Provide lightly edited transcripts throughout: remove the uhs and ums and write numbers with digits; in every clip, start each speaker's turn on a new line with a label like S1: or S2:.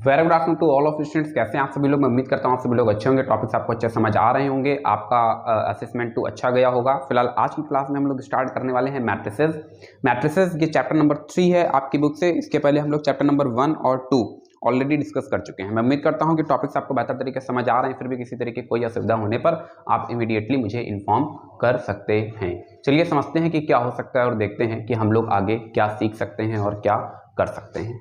S1: Very good afternoon to all of students. कैसे हैं आप सभी लोग? मैं उम्मीद करता हूँ आप सभी लोग अच्छे होंगे, टॉपिक्स आपको अच्छे समझ आ रहे होंगे, आपका असेसमेंट 2 अच्छा गया होगा। फिलहाल आज की क्लास में हम लोग स्टार्ट करने वाले हैं मैट्रिसेस। मैट्रिसेस ये चैप्टर नंबर 3 है आपकी बुक से। इसके पहले हम लोग चैप्टर नंबर 1 और 2 ऑलरेडी डिस्कस कर चुके हैं। मैं उम्मीद करता हूँ कि टॉपिक्स आपको बेहतर तरीके से समझ आ रहे हैं। फिर भी किसी तरीके की कोई असुविधा होने पर आप इमीडिएटली मुझे इन्फॉर्म कर सकते हैं। चलिए समझते हैं कि क्या हो सकता है और देखते हैं कि हम लोग आगे क्या सीख सकते हैं और क्या कर सकते हैं।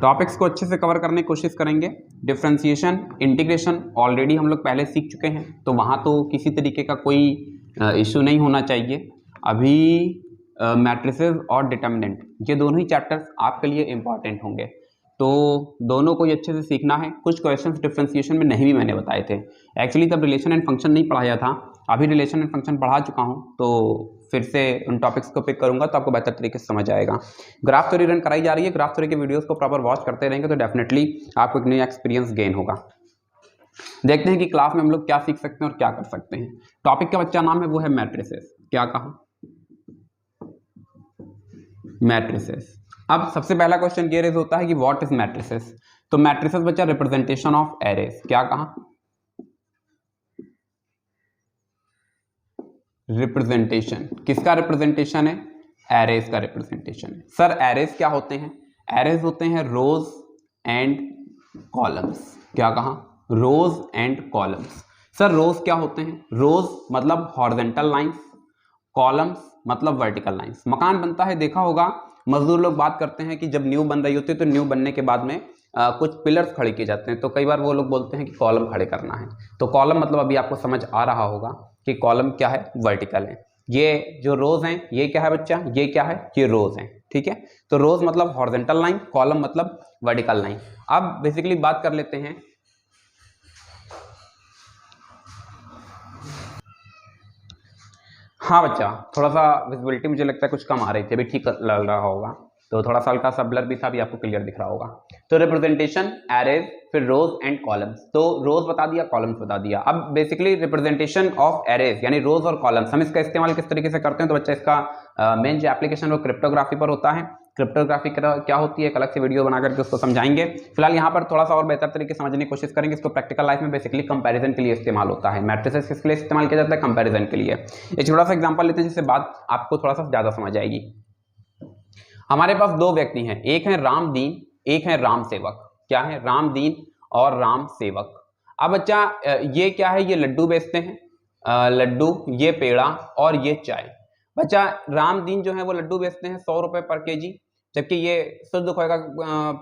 S1: टॉपिक्स को अच्छे से कवर करने की कोशिश करेंगे। डिफरेंशिएशन, इंटीग्रेशन ऑलरेडी हम लोग पहले सीख चुके हैं, तो वहाँ तो किसी तरीके का कोई इशू नहीं होना चाहिए। अभी मैट्रिसेस और डिटर्मिनेंट ये दोनों ही चैप्टर्स आपके लिए इम्पॉर्टेंट होंगे, तो दोनों को ही अच्छे से सीखना है। कुछ क्वेश्चंस डिफरेंशिएशन में नहीं भी मैंने बताए थे एक्चुअली, तब रिलेशन एंड फंक्शन नहीं पढ़ाया था। अभी रिलेशन एंड फंक्शन पढ़ा चुका हूँ, तो फिर से उन टॉपिक्स को पिक करूंगा तो आपको बेहतर तरीके से समझ आएगा। ग्राफ थ्योरी रन कराई जा रही है, ग्राफ थ्योरी के वीडियोस को प्रॉपर वॉच करते रहेंगे तो डेफिनेटली आपको एक नया एक्सपीरियंस गेन होगा। देखते हैं कि क्लास में हम लोग क्या सीख सकते हैं और क्या कर सकते हैं। टॉपिक का बच्चा नाम है वो है मैट्रिसेस। क्या कहा? मैट्रिसेस। अब सबसे पहला क्वेश्चन ये रेज होता है कि व्हाट इज मैट्रिसेस। तो मैट्रिसेस बच्चा रिप्रेजेंटेशन ऑफ एरेज। क्या कहा? रिप्रेजेंटेशन। किसका रिप्रेजेंटेशन है? एरेज का रिप्रेजेंटेशन है। सर एरेज क्या होते हैं? एरेज होते हैं रोज एंड कॉलम्स। क्या कहा? रोज एंड कॉलम्स। सर रोज क्या होते हैं? रोज मतलब हॉरिजॉन्टल लाइंस, कॉलम्स मतलब वर्टिकल लाइंस। मकान बनता है, देखा होगा मजदूर लोग बात करते हैं कि जब न्यू बन रही होती है तो न्यू बनने के बाद में कुछ पिलर्स खड़े किए जाते हैं, तो कई बार वो लोग बोलते हैं कि कॉलम खड़े करना है। तो कॉलम मतलब अभी आपको समझ आ रहा होगा कि कॉलम क्या है, वर्टिकल है। ये जो रोज हैं ये क्या है बच्चा? ये क्या है? ये रोज हैं। ठीक है, तो रोज मतलब हॉरिजॉन्टल लाइन, कॉलम मतलब वर्टिकल लाइन। अब बेसिकली बात कर लेते हैं हाँ बच्चा, थोड़ा सा विजिबिलिटी मुझे लगता है कुछ कम आ रही थी, अभी ठीक लग रहा होगा, तो थोड़ा सा हल्का सा ब्लर भी था, अभी आपको क्लियर दिख रहा होगा। तो रिप्रेजेंटेशन, एरेज, फिर रोज एंड कॉलम्स। तो रोज बता दिया, कॉलम्स बता दिया। अब बेसिकली रिप्रेजेंटेशन ऑफ एरेज यानी रोज और कॉलम्स हम इसका इस्तेमाल किस तरीके से करते हैं? तो बच्चा इसका मेन जो एप्लीकेशन वो क्रिप्टोग्राफी पर होता है। क्रिप्टोग्राफी क्या होती है, एक अलग से वीडियो बना करके उसको समझाएंगे। फिलहाल यहाँ पर थोड़ा सा और बेहतर तरीके से समझने की कोशिश करेंगे। इसको प्रैक्टिकल लाइफ में बेसिकली कंपैरिजन के लिए इस्तेमाल होता है। मैट्रिसेस किसके लिए इस्तेमाल किया जाता है? कंपैरिजन के लिए। एक छोटा सा एग्जांपल लेते हैं जिससे बात आपको थोड़ा सा ज्यादा समझ आएगी। हमारे पास दो व्यक्ति हैं, एक है रामदीन, एक है राम सेवक। क्या है? रामदीन और राम सेवक। अब बच्चा ये क्या है? ये लड्डू बेचते हैं, लड्डू, ये पेड़ा और ये चाय। बच्चा रामदीन जो है वो लड्डू बेचते हैं 100 रुपए पर केजी, जबकि ये शुद्ध खोए का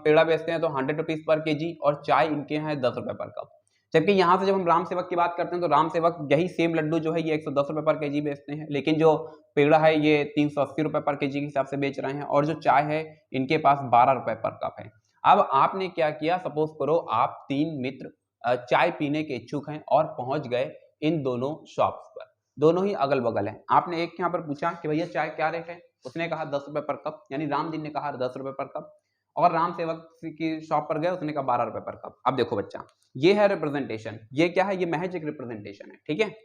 S1: पेड़ा बेचते हैं तो 100 रुपीज पर केजी, और चाय इनके यहाँ है 10 रुपए पर कप। जबकि यहाँ से जब हम राम सेवक की बात करते हैं तो राम सेवक यही सेम लड्डू जो है ये 110 रुपए पर केजी बेचते हैं, लेकिन जो पेड़ा है ये 380 रुपए पर केजी के हिसाब से बेच रहे हैं, और जो चाय है इनके पास 12 रुपए पर कप है। अब आपने क्या किया? सपोज करो आप 3 मित्र चाय पीने के इच्छुक हैं और पहुंच गए इन दोनों शॉप्स पर, दोनों ही अगल बगल हैं। आपने एक यहाँ पर पूछा कि भैया चाय क्या रेट है? उसने कहा 10 रुपए पर कप, यानी रामदीन ने कहा 10 रुपए पर कप, और राम सेवक की शॉप पर गए, उसने कहा 12 रुपए पर कप। अब देखो बच्चा, ये है रिप्रेजेंटेशन। ये क्या है? ये महज एक रिप्रेजेंटेशन है। ठीक है,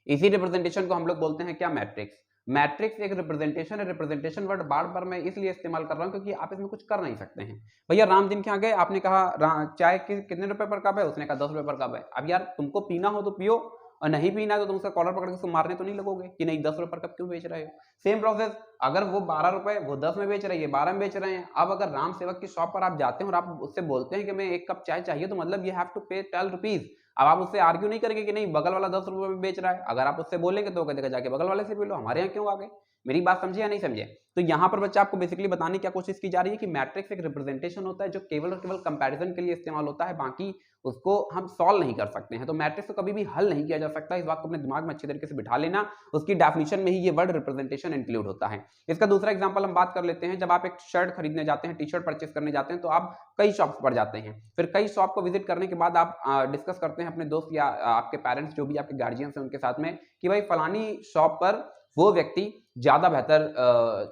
S1: इसी रिप्रेजेंटेशन को हम लोग बोलते हैं क्या? मैट्रिक्स। मैट्रिक्स एक रिप्रेजेंटेशन है। रिप्रेजेंटेशन वर्ड बार बार मैं इसलिए इस्तेमाल कर रहा हूं क्योंकि आप इसमें कुछ कर नहीं सकते हैं। भैया रामदीन के यहाँ गए, आपने कहा चाय कितने रुपए पर कप है? उसने कहा 10 रुपए पर कप है। अब यार तुमको पीना हो तो पियो, और नहीं पीना तो तुम उसका कॉलर पकड़ के उसको मारने तो नहीं लगोगे कि नहीं 10 रुपए पर कप क्यों बेच रहे हो? सेम प्रोसेस, अगर वो 12 रुपए, वो 10 में बेच रहे हैं, 12 में बेच रहे हैं। अब अगर राम सेवक की शॉप पर आप जाते हैं और आप उससे बोलते हैं कि मैं 1 कप चाय चाहिए, तो मतलब यू हैव टू पे 12 रुपीज। अब आप उससे आर्ग्यू नहीं करेंगे कि नहीं बगल वाला 10 रुपए में बेच रहा है। अगर आप उससे बोलेंगे तो कहेगा जाके बगल वाले से पी लो, हमारे यहाँ क्यों आ गए? मेरी बात समझे या नहीं समझे? तो यहाँ पर बच्चा आपको बेसिकली बताने की क्या कोशिश की जा रही है कि मैट्रिक्स एक रिप्रेजेंटेशन होता है जो केवल और केवल कंपैरिजन के लिए इस्तेमाल होता है, बाकी उसको हम सॉल्व नहीं कर सकते हैं। तो मैट्रिक्स को कभी भी हल नहीं किया जा सकता, इस बात को अपने दिमाग में अच्छे तरीके से बिठा लेना। उसकी डेफिनेशन में ही ये वर्ड रिप्रेजेंटेशन इंक्लूड होता है। इसका दूसरा एग्जांपल हम बात कर लेते हैं। जब आप एक शर्ट खरीदने जाते हैं, टी शर्ट परचेस करने जाते हैं, तो आप कई शॉप्स पर जाते हैं। फिर कई शॉप को विजिट करने के बाद आप डिस्कस करते हैं अपने दोस्त या आपके पेरेंट्स जो भी आपके गार्जियंस हैं उनके साथ में कि भाई फलानी शॉप पर वो व्यक्ति ज्यादा बेहतर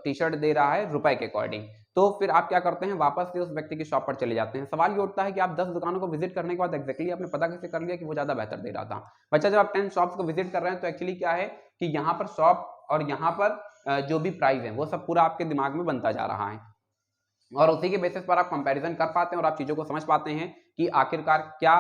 S1: टी शर्ट दे रहा है रुपए के अकॉर्डिंग। तो फिर आप क्या करते हैं, वापस से उस व्यक्ति की शॉप पर चले जाते हैं। सवाल ये उठता है कि आप 10 दुकानों को विजिट करने के बाद एक्जैक्टली आपने पता कैसे कर लिया कि वो ज़्यादा बेहतर दे रहा था। बच्चा जब आप 10 शॉप्स को विजिट कर रहे हैं तो एक्चुअली क्या है कि यहाँ पर शॉप और यहाँ पर जो भी प्राइस है वो सब पूरा आपके दिमाग में बनता जा रहा है और उसी के बेसिस पर आप कंपैरिजन कर पाते हैं और आप चीज़ों को समझ पाते हैं कि आखिरकार क्या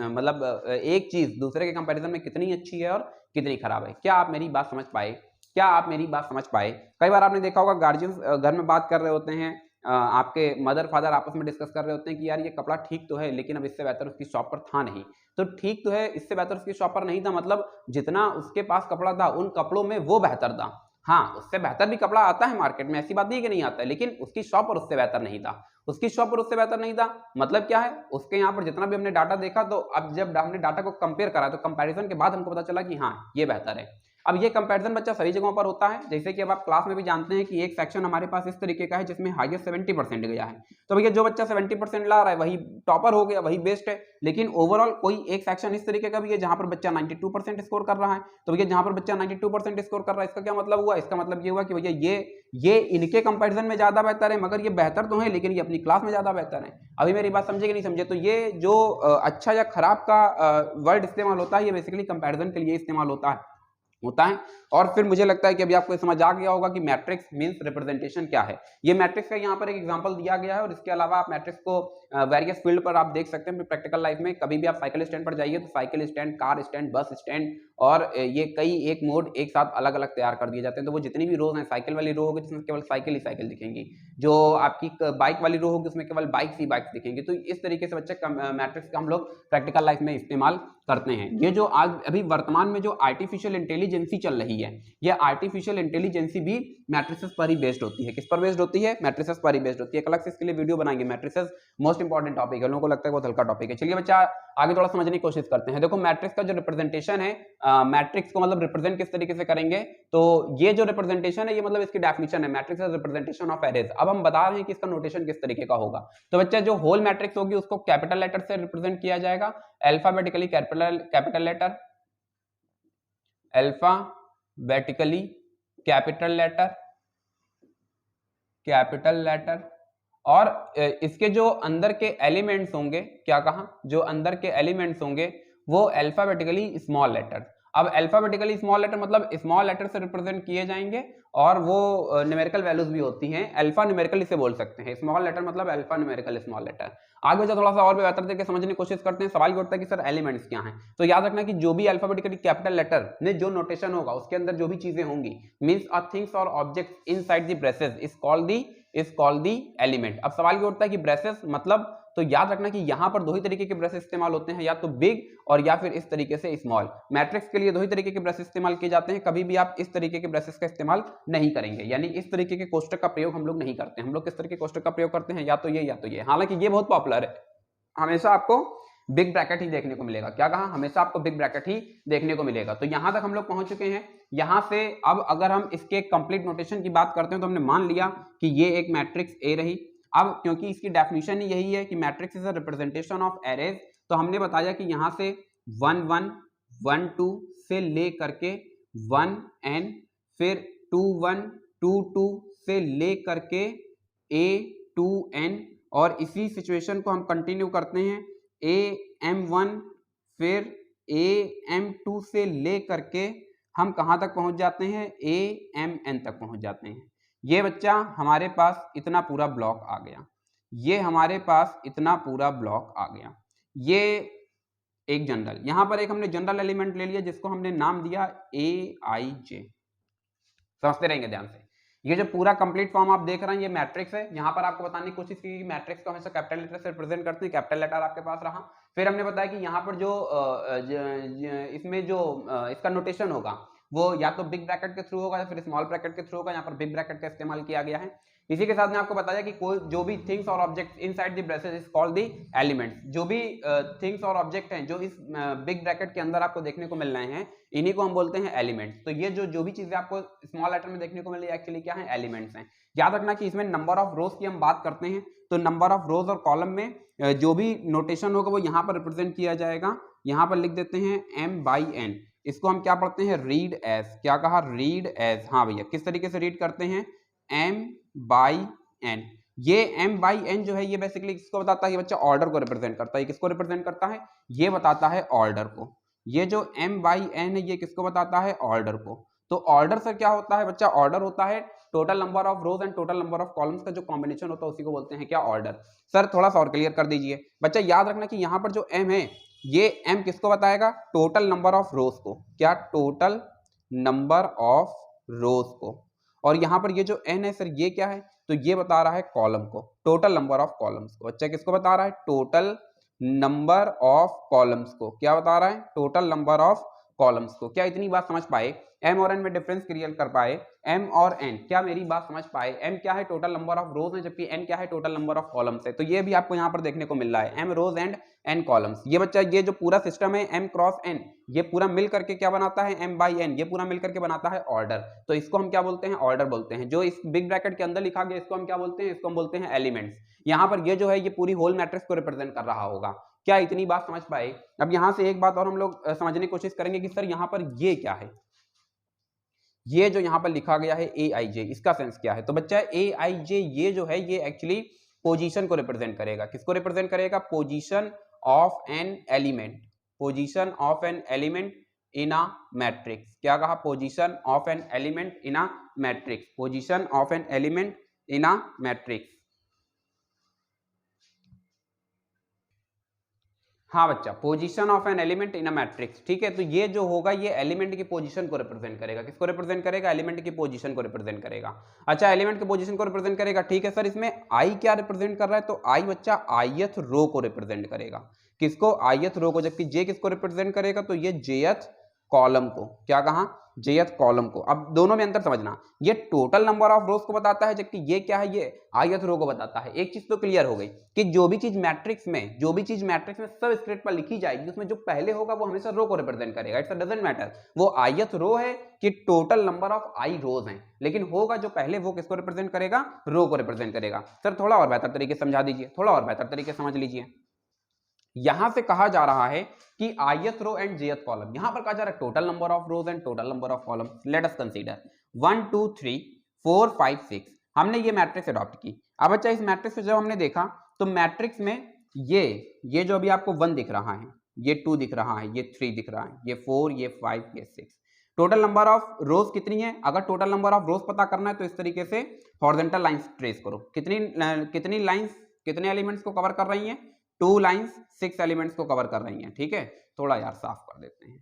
S1: मतलब एक चीज़ दूसरे के कंपैरिजन में कितनी अच्छी है और कितनी खराब है। क्या आप मेरी बात समझ पाए? क्या आप मेरी बात समझ पाए? कई बार आपने देखा होगा गार्जियंस घर में बात कर रहे होते हैं, आपके मदर फादर आपस में डिस्कस कर रहे होते हैं कि यार ये कपड़ा ठीक तो है लेकिन अब इससे बेहतर उसकी शॉप पर था नहीं। तो ठीक तो है, इससे बेहतर उसकी शॉप पर नहीं था मतलब जितना उसके पास कपड़ा था उन कपड़ों में वो बेहतर था। हाँ, उससे बेहतर भी कपड़ा आता है मार्केट में, ऐसी बात नहीं कि नहीं आता है, लेकिन उसकी शॉप पर उससे बेहतर नहीं था। उसकी शॉप पर उससे बेहतर नहीं था मतलब क्या है, उसके यहाँ पर जितना भी हमने डाटा देखा तो अब जब हमने डाटा को कंपेयर करा तो कंपैरिजन के बाद हमको पता चला कि हाँ ये बेहतर है। अब ये कंपैरिजन बच्चा सभी जगहों पर होता है, जैसे कि अब आप क्लास में भी जानते हैं कि एक सेक्शन हमारे पास इस तरीके का है जिसमें हाईएस्ट 70% गया है, तो भैया जो बच्चा 70% ला रहा है वही टॉपर हो गया, वही बेस्ट है। लेकिन ओवरऑल कोई एक सेक्शन इस तरीके का भी है जहां पर बच्चा 92% स्कोर कर रहा है, तो भैया जहां पर बच्चा 92% स्कोर कर रहा है इसका क्या मतलब हुआ, इसका मतलब ये हुआ कि भैया ये इनके कंपैरिजन में ज्यादा बेहतर है, मगर ये बेहतर तो है लेकिन ये अपनी क्लास में ज्यादा बेहतर है। अभी मेरी बात समझे कि नहीं समझे? तो ये जो अच्छा या खराब का वर्ड इस्तेमाल होता है ये बेसिकली कंपैरिजन के लिए इस्तेमाल होता है। और फिर मुझे लगता है कि अभी आपको समझ आ गया होगा कि मैट्रिक्स मींस रिप्रेजेंटेशन क्या है। ये मैट्रिक्स का यहाँ पर एक एग्जांपल दिया गया है और इसके अलावा आप मैट्रिक्स को वेरियस फील्ड पर आप देख सकते हैं प्रैक्टिकल लाइफ में। कभी भी आप साइकिल स्टैंड पर जाइए तो cycle stand, car stand, bus stand और ये कई एक मोड एक साथ अलग अलग तैयार कर दिए जाते हैं। तो वो जितनी भी रोज हैं, साइकिल वाली रो होगी जिसमें केवल साइकिल ही साइकिल दिखेंगी, जो आपकी बाइक वाली रो होगी उसमें केवल बाइक्स ही बाइक्स दिखेंगी। तो इस तरीके से बच्चे मैट्रिक्स का हम लोग प्रैक्टिकल लाइफ में इस्तेमाल करते हैं। ये जो आज अभी वर्तमान में जो आर्टिफिशियल इंटेलिजेंसी चल रही है, ये आर्टिफिशियल इंटेलिजेंसी भी मैट्रिसेस पर ही बेस्ड होती है। किस पर बेस्ड होती है? मैट्रिसेस पर ही बेस्ड होती है। एक अलग से इसके लिए वीडियो बनाएंगे। मैट्रिसेस मोस्ट इंपॉर्टेंट टॉपिक है, लोगों को लगता है बहुत हल्का टॉपिक है। चलिए बच्चा आगे थोड़ा समझने की कोशिश करते हैं। देखो मैट्रिक्स का जो रिप्रेजेंटेशन है, मैट्रिक्स को मतलब रिप्रेजेंट किस तरीके से करेंगे, तो ये जो रिप्रेजेंटेशन है ये मतलब इसकी डेफिनेशन है, matrix is representation of arrays. अब हम बता रहे हैं कि इसका नोटेशन किस तरीके का होगा। तो बच्चा जो होल मैट्रिक्स होगी उसको कैपिटल लेटर से रिप्रेजेंट किया जाएगा, alphabetically capital letter, alphabetically capital letter और इसके जो अंदर के एलिमेंट्स होंगे, क्या कहा, जो अंदर के एलिमेंट्स होंगे वो अल्फाबेटिकली स्मॉल लेटर। अब अल्फाबेटिकली स्मॉल लेटर मतलब स्मॉल लेटर से रिप्रेजेंट किए जाएंगे और वो न्यूमेरिकल वैल्यूज भी होती हैं, अल्फा न्यूमेरिकल इसे बोल सकते हैं। स्मॉल लेटर मतलब अल्फा न्यूमेरिकल स्मॉल लेटर। आगे बच्चा थोड़ा सा और भी बेहतर तरीके समझने की कोशिश करते हैं। सवाल ये उठता है कि सर एलिमेंट्स क्या हैं, तो याद रखना कि जो भी अल्फाबेटिकली कैपिटल लेटर में जो नोटेशन होगा उसके अंदर जो भी चीजें होंगी मींस अ थिंग्स और objects inside the braces is called the element. अब सवाल ये उठता है कि ब्रेसेस मतलब, तो याद रखना कि यहां पर दो ही तरीके के ब्रश इस्तेमाल होते हैं, या तो बिग और या फिर इस तरीके से स्मॉल। मैट्रिक्स के लिए दो ही तरीके के ब्रश इस्तेमाल किए जाते हैं, कभी भी आप इस तरीके के ब्रशेस का इस्तेमाल नहीं करेंगे, यानी इस तरीके के कोष्टक का प्रयोग हम लोग नहीं करते। हम लोग किस तरीके के कोष्टक का प्रयोग करते हैं, या तो ये। हालांकि ये बहुत पॉपुलर है, हमेशा आपको बिग ब्रैकेट ही देखने को मिलेगा। क्या कहा? हमेशा आपको बिग ब्रैकेट ही देखने को मिलेगा। तो यहां तक हम लोग पहुंच चुके हैं। यहां से अब अगर हम इसके कंप्लीट नोटेशन की बात करते हैं तो हमने मान लिया कि ये एक मैट्रिक्स ए रही। अब क्योंकि इसकी डेफिनेशन ही यही है कि matrix is a representation of arrays, तो हमने बताया कि यहां से 1 1 1 2 से ले करके 1 n, फिर 2 1 2 2 से ले करके a 2 n, और इसी सिचुएशन को हम कंटिन्यू करते हैं am1, फिर am2 से ले करके हम कहां तक पहुंच जाते हैं, amn तक पहुंच जाते हैं। ये बच्चा हमारे पास इतना पूरा ब्लॉक आ गया, ये हमारे पास इतना पूरा ब्लॉक आ गया। ये एक जनरल, यहां पर एक हमने जनरल एलिमेंट ले लिया जिसको हमने नाम दिया aij। समझते रहेंगे ध्यान से। ये जो पूरा कंप्लीट फॉर्म आप देख रहे हैं ये मैट्रिक्स है। यहां पर आपको बताने की कोशिश की कि मैट्रिक्स को हमेशा कैपिटल लेटर से रिप्रेजेंट करते हैं, कैपिटल लेटर आपके पास रहा। फिर हमने बताया कि यहाँ पर जो इसमें जो इसका नोटेशन होगा वो या तो बिग ब्रैकेट के थ्रू होगा या फिर स्मॉल ब्रैकेट के थ्रू होगा। यहाँ पर बिग ब्रैकेट का इस्तेमाल किया गया है। इसी के साथ में आपको बताया कि कोई जो भी थिंग्स और objects inside the braces is called the elements. जो भी थिंग्स और ऑब्जेक्ट हैं जो इस बिग ब्रैकेट के अंदर आपको देखने को मिल रहे हैं, इन्हीं को हम बोलते हैं एलिमेंट्स। तो ये जो भी चीजें आपको स्मॉल लेटर में देखने को मिली एक्चुअली क्या है, एलिमेंट्स हैं। याद रखना कि इसमें नंबर ऑफ रोज की हम बात करते हैं, तो नंबर ऑफ रोज और कॉलम में जो भी नोटेशन होगा वो यहाँ पर रिप्रेजेंट किया जाएगा। यहाँ पर लिख देते हैं m/n। इसको हम क्या पढ़ते हैं, रीड एज। क्या कहा, रीड एज। हाँ भैया, किस तरीके से रीड करते हैं, m/n एन, ये m बाई n जो है ये बेसिकली किसको बताता है, ये बच्चा ऑर्डर को रिप्रेजेंट करता है। ये किसको रिप्रेजेंट करता है, ये बताता है ऑर्डर को। ये जो m बाई n है ये किसको बताता है, ऑर्डर को। तो ऑर्डर से क्या होता है बच्चा, ऑर्डर होता है total number of rows and total number of columns का जो कॉम्बिनेशन होता है उसी को बोलते हैं क्या, ऑर्डर। सर थोड़ा सा और क्लियर कर दीजिए बच्चा, याद रखना कि यहाँ पर जो m है ये m किसको बताएगा, टोटल नंबर ऑफ रोज को, क्या, टोटल नंबर ऑफ रोज को। और यहाँ पर ये जो n है सर ये क्या है, तो ये बता रहा है कॉलम को, टोटल नंबर ऑफ कॉलम्स को। बच्चा किसको बता रहा है, टोटल नंबर ऑफ कॉलम्स को। क्या बता रहा है, टोटल नंबर ऑफ कॉलम्स को। क्या इतनी बात समझ पाए, m और n में डिफरेंस क्लियर कर पाए, m और n, क्या मेरी बात समझ पाए, m क्या है, टोटल नंबर ऑफ रोज है, जबकि n क्या है, टोटल नंबर ऑफ कॉलम्स है। तो ये भी आपको यहाँ पर देखने को मिल रहा है, m rows and n columns. ये बच्चा ये जो पूरा सिस्टम है m क्रॉस n, ये पूरा मिल करके क्या बनाता है, m बाई n, ये पूरा मिल करके बनाता है ऑर्डर। तो इसको हम क्या बोलते हैं, ऑर्डर बोलते हैं। जो इस बिग ब्रैकेट के अंदर लिखा गया इसको हम क्या बोलते हैं, इसको हम बोलते हैं एलिमेंट्स। यहाँ पर ये जो है ये पूरी होल मैट्रिक्स को रिप्रेजेंट कर रहा होगा। क्या इतनी बात समझ पाए। अब यहाँ से एक बात और हम लोग समझने की कोशिश करेंगे कि सर यहाँ पर ये क्या है, ये जो यहाँ पर लिखा गया है ए आई जे, इसका सेंस क्या है। तो बच्चा ए आई जे ये जो है ये एक्चुअली पोजीशन को रिप्रेजेंट करेगा। किसको रिप्रेजेंट करेगा, position of an element, position of an element in a matrix. क्या कहा, position of an element in a matrix, position of an element in a matrix. हाँ बच्चा, position of an element in a matrix, ठीक है। तो ये जो होगा ये एलिमेंट की पोजीशन को रिप्रेजेंट करेगा। किसको रिप्रेजेंट करेगा, एलिमेंट की पोजीशन को रिप्रेजेंट करेगा। अच्छा, एलिमेंट की पोजीशन को रिप्रेजेंट करेगा, ठीक है सर। इसमें आई क्या रिप्रेजेंट कर रहा है, तो आई बच्चा ith रो को रिप्रेजेंट करेगा। किसको, ith रो को। जबकि जे किसको रिप्रेजेंट करेगा, तो ये jth कॉलम को। क्या कहा, jth कॉलम को। अब दोनों में अंतर समझना, ये टोटल नंबर ऑफ रोज को बताता है, जबकि ये क्या है, ये ith रो को बताता है। एक चीज तो क्लियर हो गई कि जो भी चीज मैट्रिक्स में सबस्क्रिप्ट पर लिखी जाएगी उसमें जो पहले होगा वो हमेशा रो को रिप्रेजेंट करेगा। इट्स डजंट मैटर वो ith रो है कि टोटल नंबर ऑफ आई रोज हैं, लेकिन होगा जो पहले वो किसको रिप्रेजेंट करेगा, रो को रिप्रेजेंट करेगा। सर थोड़ा और बेहतर तरीके से समझा दीजिए, थोड़ा और बेहतर तरीके से समझ लीजिए। यहां से कहा जा रहा है कि ith row and jth column, यहां पर कहा जा रहा है total number of rows and total number of column. Let us consider 1 2 3 4 5 6, हमने ये मैट्रिक्स अडॉप्ट की। अब अच्छा, इस मैट्रिक्स को जब हमने देखा तो मैट्रिक्स में ये जो अभी आपको 1 दिख रहा है, ये 2 दिख रहा है, ये 3 दिख रहा है, ये 4, ये 5, ये 6। टोटल नंबर ऑफ रोज कितनी है, अगर टोटल नंबर ऑफ रोज पता करना है तो इस तरीके से हॉरिजॉन्टल लाइंस ट्रेस करो। कितनी लाइंस कितने एलिमेंट्स को कवर कर रही हैं, 2 लाइंस 6 एलिमेंट्स को कवर कर रही हैं, ठीक है। थोड़ा यार साफ कर देते हैं,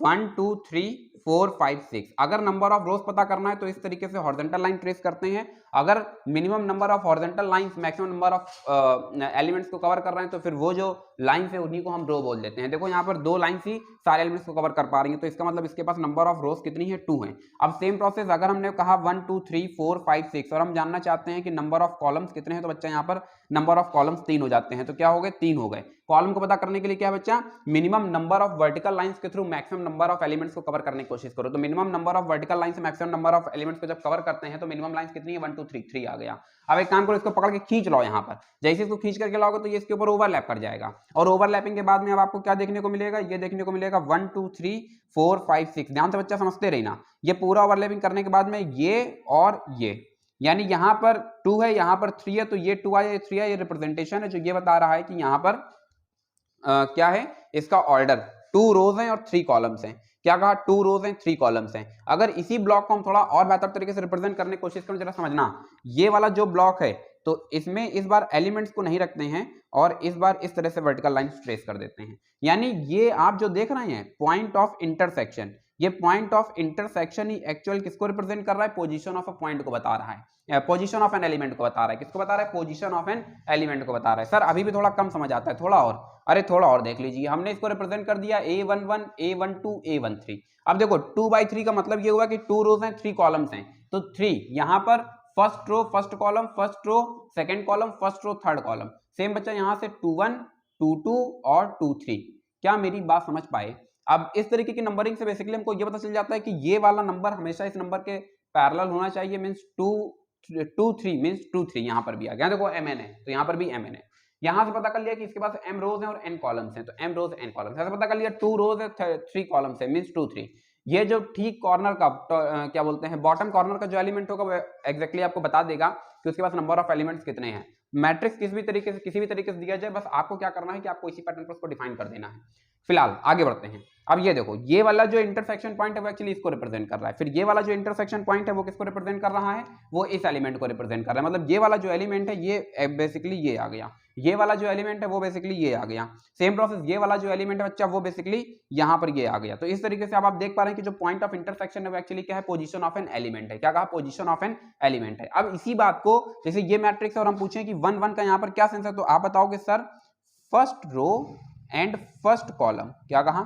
S1: 1 2 3 4 5 6। अगर नंबर ऑफ रोज पता करना है तो इस तरीके से हॉरिजॉन्टल लाइन ट्रेस करते हैं। अगर minimum number of horizontal lines maximum number of elements को कवर कर रहे हैं तो फिर वो जो लाइंस है उन्हीं को हम रो बोल देते हैं। देखो यहाँ पर 2 लाइंस ही सारे एलिमेंट्स को कवर कर पा रही हैं, तो इसका मतलब इसके पास नंबर ऑफ रोज कितनी है, 2 है। अब सेम प्रोसेस अगर हमने कहा 1 2 3 4 5 6 और हम जानना चाहते हैं कि नंबर ऑफ कॉलम्स कितने हैं, तो बच्चा यहाँ पर नंबर ऑफ कॉलम्स 3 हो जाते हैं। तो क्या हो गए, 3 हो गए। कॉलम को पता करने के लिए क्या है बच्चा, minimum number of vertical lines के through maximum number of elements को कवर करने की कोशिश करो। तो minimum number of vertical lines maximum number of elements को जब कवर करते हैं तो मिनिमम लाइंस कितनी है, 1 2 3 3 आ गया। अब एक काम करो, इसको पकड़ के खींच लो। यहाँ पर जैसे इसको खींच करके लाओगे तो ये इसके ऊपर ओवरलैप कर जाएगा, और ओवरलैपिंग के बाद में अब आपको क्या देखने को मिलेगा, ये देखने को मिलेगा 1 2 3 4 5 6। ध्यान से बच्चा समझते रहना, ये पूरा ओवरलैपिंग करने के बाद में ये और ये, यानी यहाँ पर 2 है, यहाँ पर 3 है, तो ये 2 आया, ये 3 है। ये रिप्रेजेंटेशन है जो ये बता रहा है कि यहाँ पर क्या है, इसका ऑर्डर 2 रोज हैं और 3 कॉलम्स हैं। क्या कहा, 2 रोज हैं 3 कॉलम्स हैं। अगर इसी ब्लॉक को हम थोड़ा और बेहतर तरीके से रिप्रेजेंट करने की कोशिश करें, जरा समझना, ये वाला जो ब्लॉक है तो इसमें इस बार एलिमेंट्स को नहीं रखते हैं और इस बार इस तरह से वर्टिकल लाइन ट्रेस कर देते हैं। यानी ये आप जो देख रहे हैं पॉइंट ऑफ इंटरसेक्शन, ये point of intersection he actual किसको रिप्रेजेंट कर रहा है, पोजीशन ऑफ अ पॉइंट को बता रहा है, पोजीशन ऑफ एन एलिमेंट को बता रहा है। किसको बता रहा है, पोजीशन ऑफ एन एलिमेंट को बता रहा है। सर अभी भी थोड़ा कम समझ आता है, थोड़ा और, अरे थोड़ा और देख लीजिए। हमने इसको रिप्रेजेंट कर दिया a11 a12 a13। अब देखो 2/3 का मतलब ये हुआ कि 2 रोज हैं 3 कॉलम्स हैं, तो 3 यहाँ पर first row first column, first row second column, first row third column. Same बच्चा यहाँ से 2 1 2 2 और 2 3। क्या मेरी बात समझ पाए। अब इस तरीके की नंबरिंग से बेसिकली हमको ये पता चल जाता है कि ये वाला नंबर हमेशा इस नंबर के पैरेलल होना चाहिए। मींस 2 3 मींस 2 3 यहाँ पर भी आ गया। देखो mn है तो यहाँ पर भी mn है। यहां से पता कर लिया कि इसके पास m रोज हैं और n कॉलम्स हैं, तो m रोज n कॉलम्स। ऐसा पता कर लिया 2 रोज है 3 कॉलम्स है, मींस 2 3। ये जो ठीक कॉर्नर का क्या बोलते हैं बॉटम कॉर्नर का जो एलिमेंट होगा वो एग्जैक्टली आपको बता देगा कि उसके पास नंबर ऑफ एलिमेंट्स कितने हैं। मैट्रिक्स किसी भी तरीके से दिया जाए, बस आपको क्या करना है कि आपको इसी पैटर्न पर उसको डिफाइन कर देना है। फिलहाल आगे बढ़ते हैं। अब ये देखो, ये वाला जो इंटरसेक्शन पॉइंट है वो एक्चुअली इसको रिप्रेजेंट कर रहा है, फिर ये वाला जो इंटरसेक्शन पॉइंट है वो किसको रिप्रेजेंट कर रहा है, वो इस एलिमेंट को रिप्रेजेंट कर रहा है। मतलब ये वाला जो एलिमेंट है ये बेसिकली ये आ गया, ये वाला जो एलिमेंट है वो बेसिकली ये आ गया। सेम प्रोसेस, ये वाला जो एलिमेंट है बच्चा वो बेसिकली यहां पर ये आ गया। तो इस तरीके से आप देख पा रहे हैं कि जो पॉइंट ऑफ इंटरसेक्शन है वो एक्चुअली क्या है, पोजीशन ऑफ एन एलिमेंट है। क्या कहा, पोजीशन ऑफ एन एलिमेंट है। अब इसी बात को, जैसे ये मैट्रिक्स और हम पूछें कि 1 1 का यहां पर क्या सेंस है, तो आप बताओगे sir first row and first column. क्या कहा,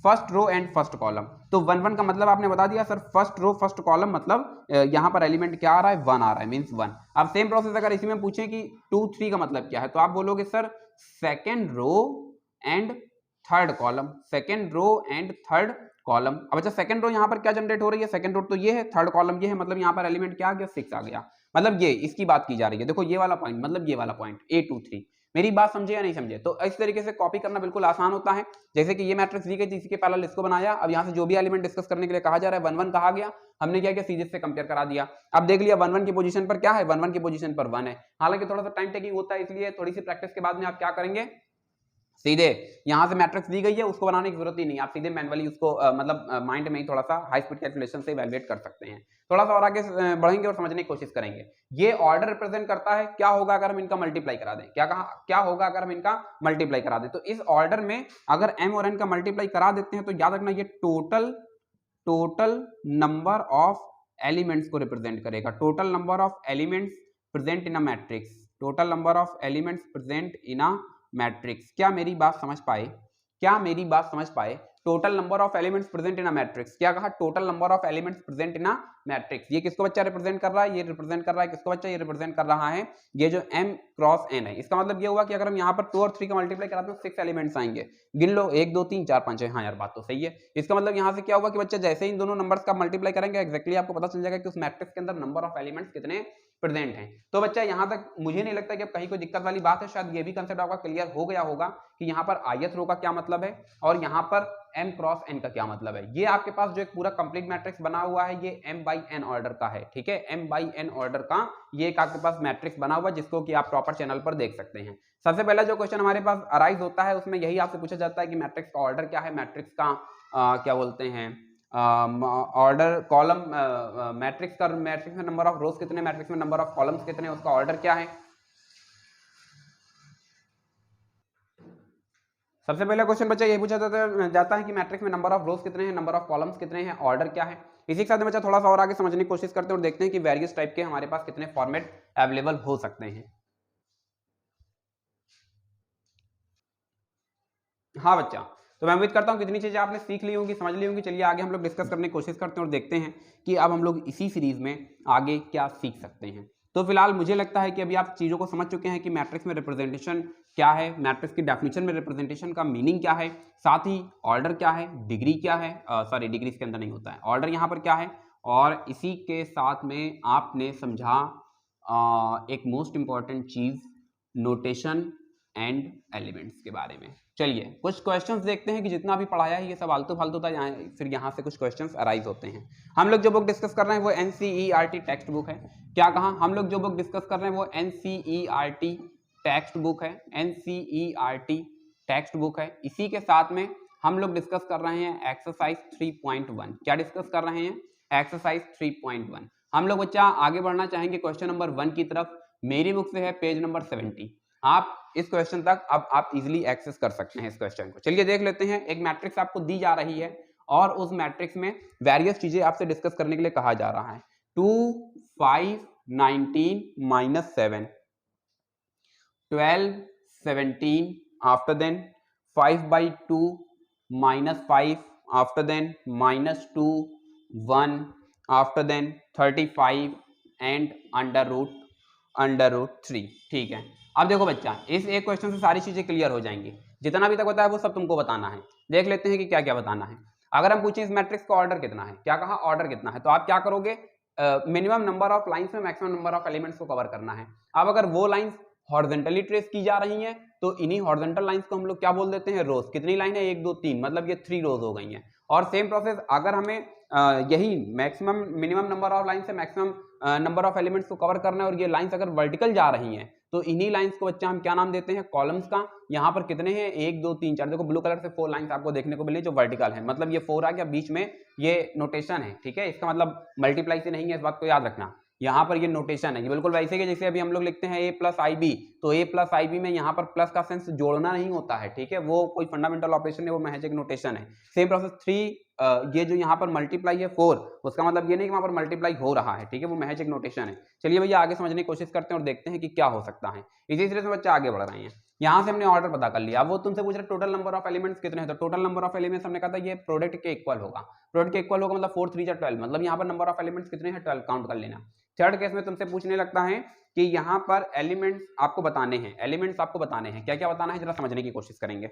S1: first row and first column. तो 1 1 का मतलब आपने बता दिया sir first row first column, मतलब यहां पर एलिमेंट क्या आ रहा है, 1 आ रहा है, मींस 1। अब सेम प्रोसेस अगर इसी में पूछें कि 2 3 का मतलब क्या है, तो आप बोलोगे sir second row and third column, second row and third column. अब अच्छा, सेकेंड रो यहां पर क्या जनरेट हो रही है, सेकेंड रो तो ये है, थर्ड कॉलम ये है, मतलब यहां पर एलिमेंट क्या आ गया, 6 आ गया। मतलब ये इसकी बात की जा रही है। देखो ये वाला पॉइंट, मतलब ये वाला पॉइंट A 2 3। मेरी बात समझे या नहीं समझे? तो इस तरीके से कॉपी करना बिल्कुल आसान होता है। जैसे कि ये मैट्रिक्स दी गई थी, इसी के पैरेलल इसको बनाया। अब यहाँ से जो भी एलिमेंट डिस्कस करने के लिए कहा जा रहा है, 1 1 कहा गया, हमने क्या किया, सीधे से कंपेयर करा दिया। अब देख लिया 1 1 की पोजीशन पर क्या है, 1 1 की पोजीशन पर 1 है। हालांकि थोड़ा सा टाइम टेकिंग होता है, इसलिए थोड़ी सी प्रैक्टिस के बाद में आप क्या करेंगे, सीधे यहां से मैट्रिक्स दी गई है, उसको बनाने की जरूरत ही नहीं, आप सीधे मैनुअली उसको मतलब माइंड में ही थोड़ा सा हाई स्पीड कैलकुलेशन से इवैल्यूएट कर सकते हैं। थोड़ा सा और आगे बढ़ेंगे और समझने की कोशिश करेंगे। ये ऑर्डर रिप्रेजेंट करता है, क्या होगा अगर हम इनका मल्टीप्लाई करा दें, क्या कहा, क्या होगा अगर हम इनका मल्टीप्लाई करा दें। तो इस ऑर्डर में अगर m और n का मल्टीप्लाई करा देते हैं, तो याद रखना ये टोटल नंबर ऑफ एलिमेंट्स को रिप्रेजेंट करेगा। Total number of elements present in a matrix, total number of elements present in a matrix. क्या मेरी बात समझ पाए, क्या मेरी बात समझ पाए? Total number of elements present in a matrix. क्या कहा, total number of elements present in a matrix. ये किसको बच्चा रिप्रेजेंट कर रहा है, ये रिप्रेजेंट कर रहा है किसको बच्चा, ये रिप्रेजेंट कर रहा है ये जो m क्रॉस n है। इसका मतलब ये हुआ कि अगर हम यहाँ पर 2 और 3 का मल्टीप्लाई कराते हैं, 6 एलिमेंट्स आएंगे। गिन लो, 1 2 3 4 5 6। हाँ यार, बात तो सही है। इसका मतलब यहाँ से क्या हुआ कि बच्चा जैसे ही इन दोनों नंबर्स का मल्टीप्लाई करेंगे, एक्जैक्टली आपको पता चल जाएगा कि उस मैट्रिक्स के अंदर नंबर ऑफ एलिमेंट्स कितने प्रेजेंट हैं। तो बच्चा यहाँ तक मुझे नहीं लगता कि अब कहीं कोई दिक्कत वाली बात है। शायद ये भी कंसेप्ट आपका क्लियर हो गया होगा कि यहाँ पर ith रो का क्या मतलब है और यहाँ पर m क्रॉस n का क्या मतलब है। ये आपके पास जो एक पूरा कंप्लीट मैट्रिक्स बना हुआ है, ये m बाई n ऑर्डर का है। ठीक है, m बाई n ऑर्डर का ये एक आपके पास मैट्रिक्स बना हुआ है, जिसको कि आप प्रॉपर चैनल पर देख सकते हैं। सबसे पहला जो क्वेश्चन हमारे पास अराइज होता है, उसमें यही आपसे पूछा जाता है कि मैट्रिक्स का ऑर्डर क्या है, मैट्रिक्स का क्या बोलते हैं ऑर्डर, कॉलम, मैट्रिक्स में नंबर ऑफ रोज कितने, मैट्रिक्स में नंबर ऑफ कॉलम्स कितने, उसका ऑर्डर क्या है। सबसे पहला क्वेश्चन बच्चा यही पूछा जाता है कि मैट्रिक्स में नंबर ऑफ रोज कितने हैं, नंबर ऑफ कॉलम्स कितने हैं, ऑर्डर क्या है। इसी के साथ बच्चा थोड़ा सा और आगे समझने की कोशिश करते हैं और देखते हैं कि वेरियस टाइप के हमारे पास कितने फॉर्मेट अवेलेबल हो सकते हैं। हाँ बच्चा, तो मैं उम्मीद करता हूँ कितनी चीजें आपने सीख ली होंगी, समझ ली होंगी। चलिए आगे हम लोग डिस्कस करने की कोशिश करते हैं और देखते हैं कि अब हम लोग इसी सीरीज में आगे क्या सीख सकते हैं। तो फिलहाल मुझे लगता है कि अभी आप चीज़ों को समझ चुके हैं कि मैट्रिक्स में रिप्रेजेंटेशन क्या है, मैट्रिक्स की डेफिनेशन में रिप्रेजेंटेशन का मीनिंग क्या है, साथ ही ऑर्डर क्या है, डिग्री क्या है, सॉरी डिग्री इसके अंदर नहीं होता है, ऑर्डर यहाँ पर क्या है, और इसी के साथ में आपने समझा एक most important cheese, notation and elements के बारे में। चलिए कुछ क्वेश्चंस देखते हैं कि जितना भी पढ़ाया है ये सब आलतू फालतू था, फिर यहाँ से कुछ क्वेश्चंस अराइज होते हैं। हम लोग जो बुक डिस्कस कर रहे हैं वो NCERT टेक्स्ट बुक है। क्या कहा, हम लोग जो बुक डिस्कस कर रहे हैं वो NCERT टेक्स्ट बुक है, NCERT टेक्स्ट बुक है। इसी के साथ में हम लोग डिस्कस कर रहे हैं एक्सरसाइज 3.1। क्या डिस्कस कर रहे हैं, एक्सरसाइज 3.1। हम लोग बच्चा आगे बढ़ना चाहेंगे क्वेश्चन नंबर 1 की तरफ। मेरी बुक से है पेज नंबर 70। आप इस क्वेश्चन तक अब आप इजीली एक्सेस कर सकते हैं इस क्वेश्चन को। चलिए देख लेते हैं। एक मैट्रिक्स आपको दी जा रही है और उस मैट्रिक्स में वेरियस चीजें आपसे डिस्कस करने के लिए कहा जा रहा है। 2 5 19 -7 12 17 after then 5/2 -5 after then -2 1 after then 35 and under root 3। ठीक है, अब देखो बच्चा इस एक क्वेश्चन से सारी चीजें क्लियर हो जाएंगी। जितना भी तक बताया वो सब तुमको बताना है। देख लेते हैं कि क्या क्या बताना है। अगर हम पूछें इस मैट्रिक्स का ऑर्डर कितना है, क्या कहा, ऑर्डर कितना है, तो आप क्या करोगे, मिनिमम नंबर ऑफ लाइंस में मैक्सिमम नंबर ऑफ एलिमेंट्स को कवर करना है। अब अगर वो लाइंस हॉरिजॉन्टली ट्रेस की जा रही हैं तो इन्हीं हॉरिजॉन्टल लाइंस को हम लोग क्या बोल देते हैं, रोज। कितनी लाइन है, 1 2 3, मतलब ये 3 रोज हो गई हैं। और सेम प्रोसेस अगर हमें यही maximum minimum number of line से मैक्सिमम नंबर ऑफ एलिमेंट्स को कवर करना है और ये लाइंस अगर वर्टिकल जा रही हैं तो इन्हीं लाइंस को बच्चा हम क्या नाम देते हैं, कॉलम्स का। यहाँ पर कितने हैं, 1 2 3 4, देखो ब्लू कलर से 4 लाइंस आपको देखने को मिली जो वर्टिकल है, मतलब ये 4 आ गया, बीच में ये नोटेशन है, ठीक है, इसका मतलब मल्टीप्लाई से नहीं है, इस बात को याद रखना। यहाँ पर ये नोटेशन है, ये बिल्कुल वैसे ही जैसे अभी हम लोग लिखते हैं a प्लस आई बी, तो a प्लस आई बी में यहाँ पर प्लस का सेंस जोड़ना नहीं होता है, ठीक है, वो कोई फंडामेंटल ऑपरेशन है, वो महज एक नोटेशन है। सेम प्रोसेस 3, ये जो यहाँ पर मल्टीप्लाई है 4, उसका मतलब ये नहीं कि वहाँ पर मल्टीप्लाई हो रहा है, ठीक है, वो महज एक नोटेशन है। चलिए भैया आगे समझने की कोशिश करते हैं और देखते हैं कि क्या हो सकता है। इसी तरह से बच्चे आगे बढ़ रहे हैं। यहाँ से हमने ऑर्डर पता कर लिया, वो तुमसे पूछ रहे टोटल नंबर ऑफ एलिमेंट्स कितने हैं, तो टोटल नंबर ऑफ एलिमेंट्स हमने कहा था ये प्रोडक्ट के इक्वल होगा, प्रोडक्ट के इक्वल होगा मतलब 4 3 12, मतलब यहाँ पर नंबर ऑफ एलिमेंट्स कितने हैं, 12 काउंट कर लेना। थर्ड केस में तुमसे पूछने लगता है कि यहाँ पर एलिमेंट्स आपको बताने हैं, एलिमेंट्स आपको बताने हैं, क्या क्या बताना है जरा समझने की कोशिश करेंगे।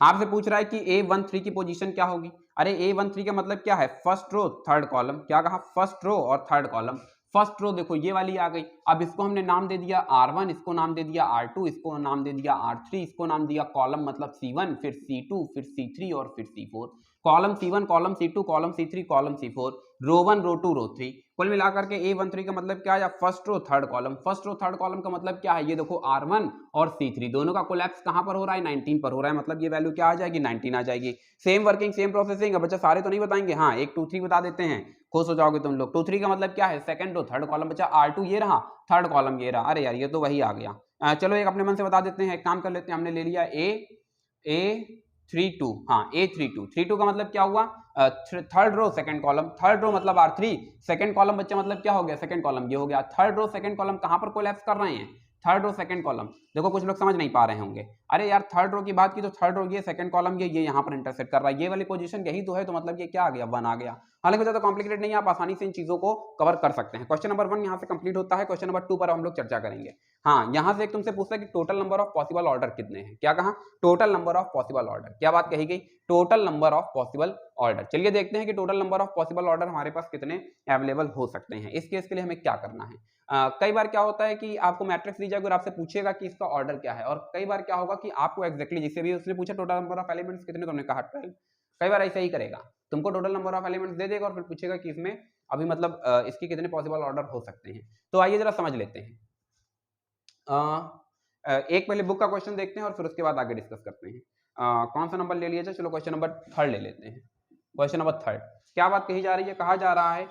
S1: आपसे पूछ रहा है कि A13 की पोजीशन क्या होगी, अरे A13 का मतलब क्या है, फर्स्ट रो थर्ड कॉलम, क्या कहा, फर्स्ट रो और थर्ड कॉलम। फर्स्ट रो देखो ये वाली आ गई, अब इसको हमने नाम दे दिया R1, इसको नाम दे दिया R2, इसको नाम दे दिया R3, इसको नाम दिया कॉलम मतलब C1, फिर C2, फिर C3 और फिर C4। Column C1, column C2, column C3, column C4, row 1, row 2, row 3, कुल मिलाकर के A13 का मतलब क्या है, first row third column. First row third column का मतलब क्या है, ये देखो R1 और C3 दोनों का कोलैप्स कहां पर हो रहा है, 19 पर हो रहा है, मतलब ये वैल्यू क्या आ जाएगी, 19 आ जाएगी। Same working same processing. अब बच्चा सारे तो नहीं बताएंगे, हाँ 1 2 3 बता देते हैं, खुश हो जाओगे तुम लोग। 2 3 का मतलब क्या है, सेकंड रो थर्ड कॉलम, बच्चा R2 ये रहा, थर्ड कॉलम ये रहा, अरे यार ये तो वही आ गया। चलो एक अपने मन से बता देते हैं, एक काम कर लेते हैं, हमने ले लिया A32, हाँ A32, 32 का मतलब क्या हुआ, third row second column, third row मतलब R3, सेकंड कॉलम बच्चा मतलब क्या हो गया, सेकंड कॉलम ये हो गया। थर्ड रो सेकंड कॉलम कहां पर कोलैप्स कर रहे हैं, थर्ड रो सेकंड कॉलम। देखो कुछ लोग समझ नहीं पा रहे होंगे, अरे यार थर्ड रो की बात की तो थर्ड रो ये, सेकंड कॉलम ये यहाँ पर इंटरसेक्ट कर रहा है, ये वाली पोजीशन यही तो है, तो मतलब ये क्या आ गया, 1 आ गया। हालांकि ज्यादा कॉम्प्लिकेटेड नहीं है, आप आसानी से इन चीजों को कवर कर सकते हैं। क्वेश्चन नंबर 1 यहाँ से कंप्लीट होता है, क्वेश्चन नंबर 2 पर हम लोग चर्चा करेंगे। हाँ यहाँ से एक तुमसे पूछता है कि total number of possible order कितने हैं, क्या कहा, total number of possible order, क्या बात कही गई, total number of possible order. चलिए देखते हैं कि total number of possible order हमारे पास कितने अवेलेबल हो सकते हैं। इस केस के लिए हमें क्या करना है, कई बार क्या होता है कि आपको मैट्रिक्स दी जाएगी और आपसे पूछेगा कि इसका ऑर्डर क्या है, और कई बार क्या होगा कि आपको एक्जैक्टली जिससे भी उसने पूछा टोटल नंबर ऑफ एलिमेंट्स कितने, तुमने कहा 12, कई बार ऐसा ही करेगा, तुमको total number of elements they देगा और फिर पूछेगा कि इसमें अभी मतलब इसके कितने पॉसिबल ऑर्डर हो सकते हैं। तो आइए जरा समझ लेते हैं। एक पहले बुक का क्वेश्चन देखते हैं और फिर उसके बाद आगे डिस्कस करते हैं। कौन सा नंबर ले लिया जाए, चलो क्वेश्चन नंबर 3 ले लेते हैं। क्वेश्चन नंबर 3 क्या बात कही जा रही है, कहा जा रहा है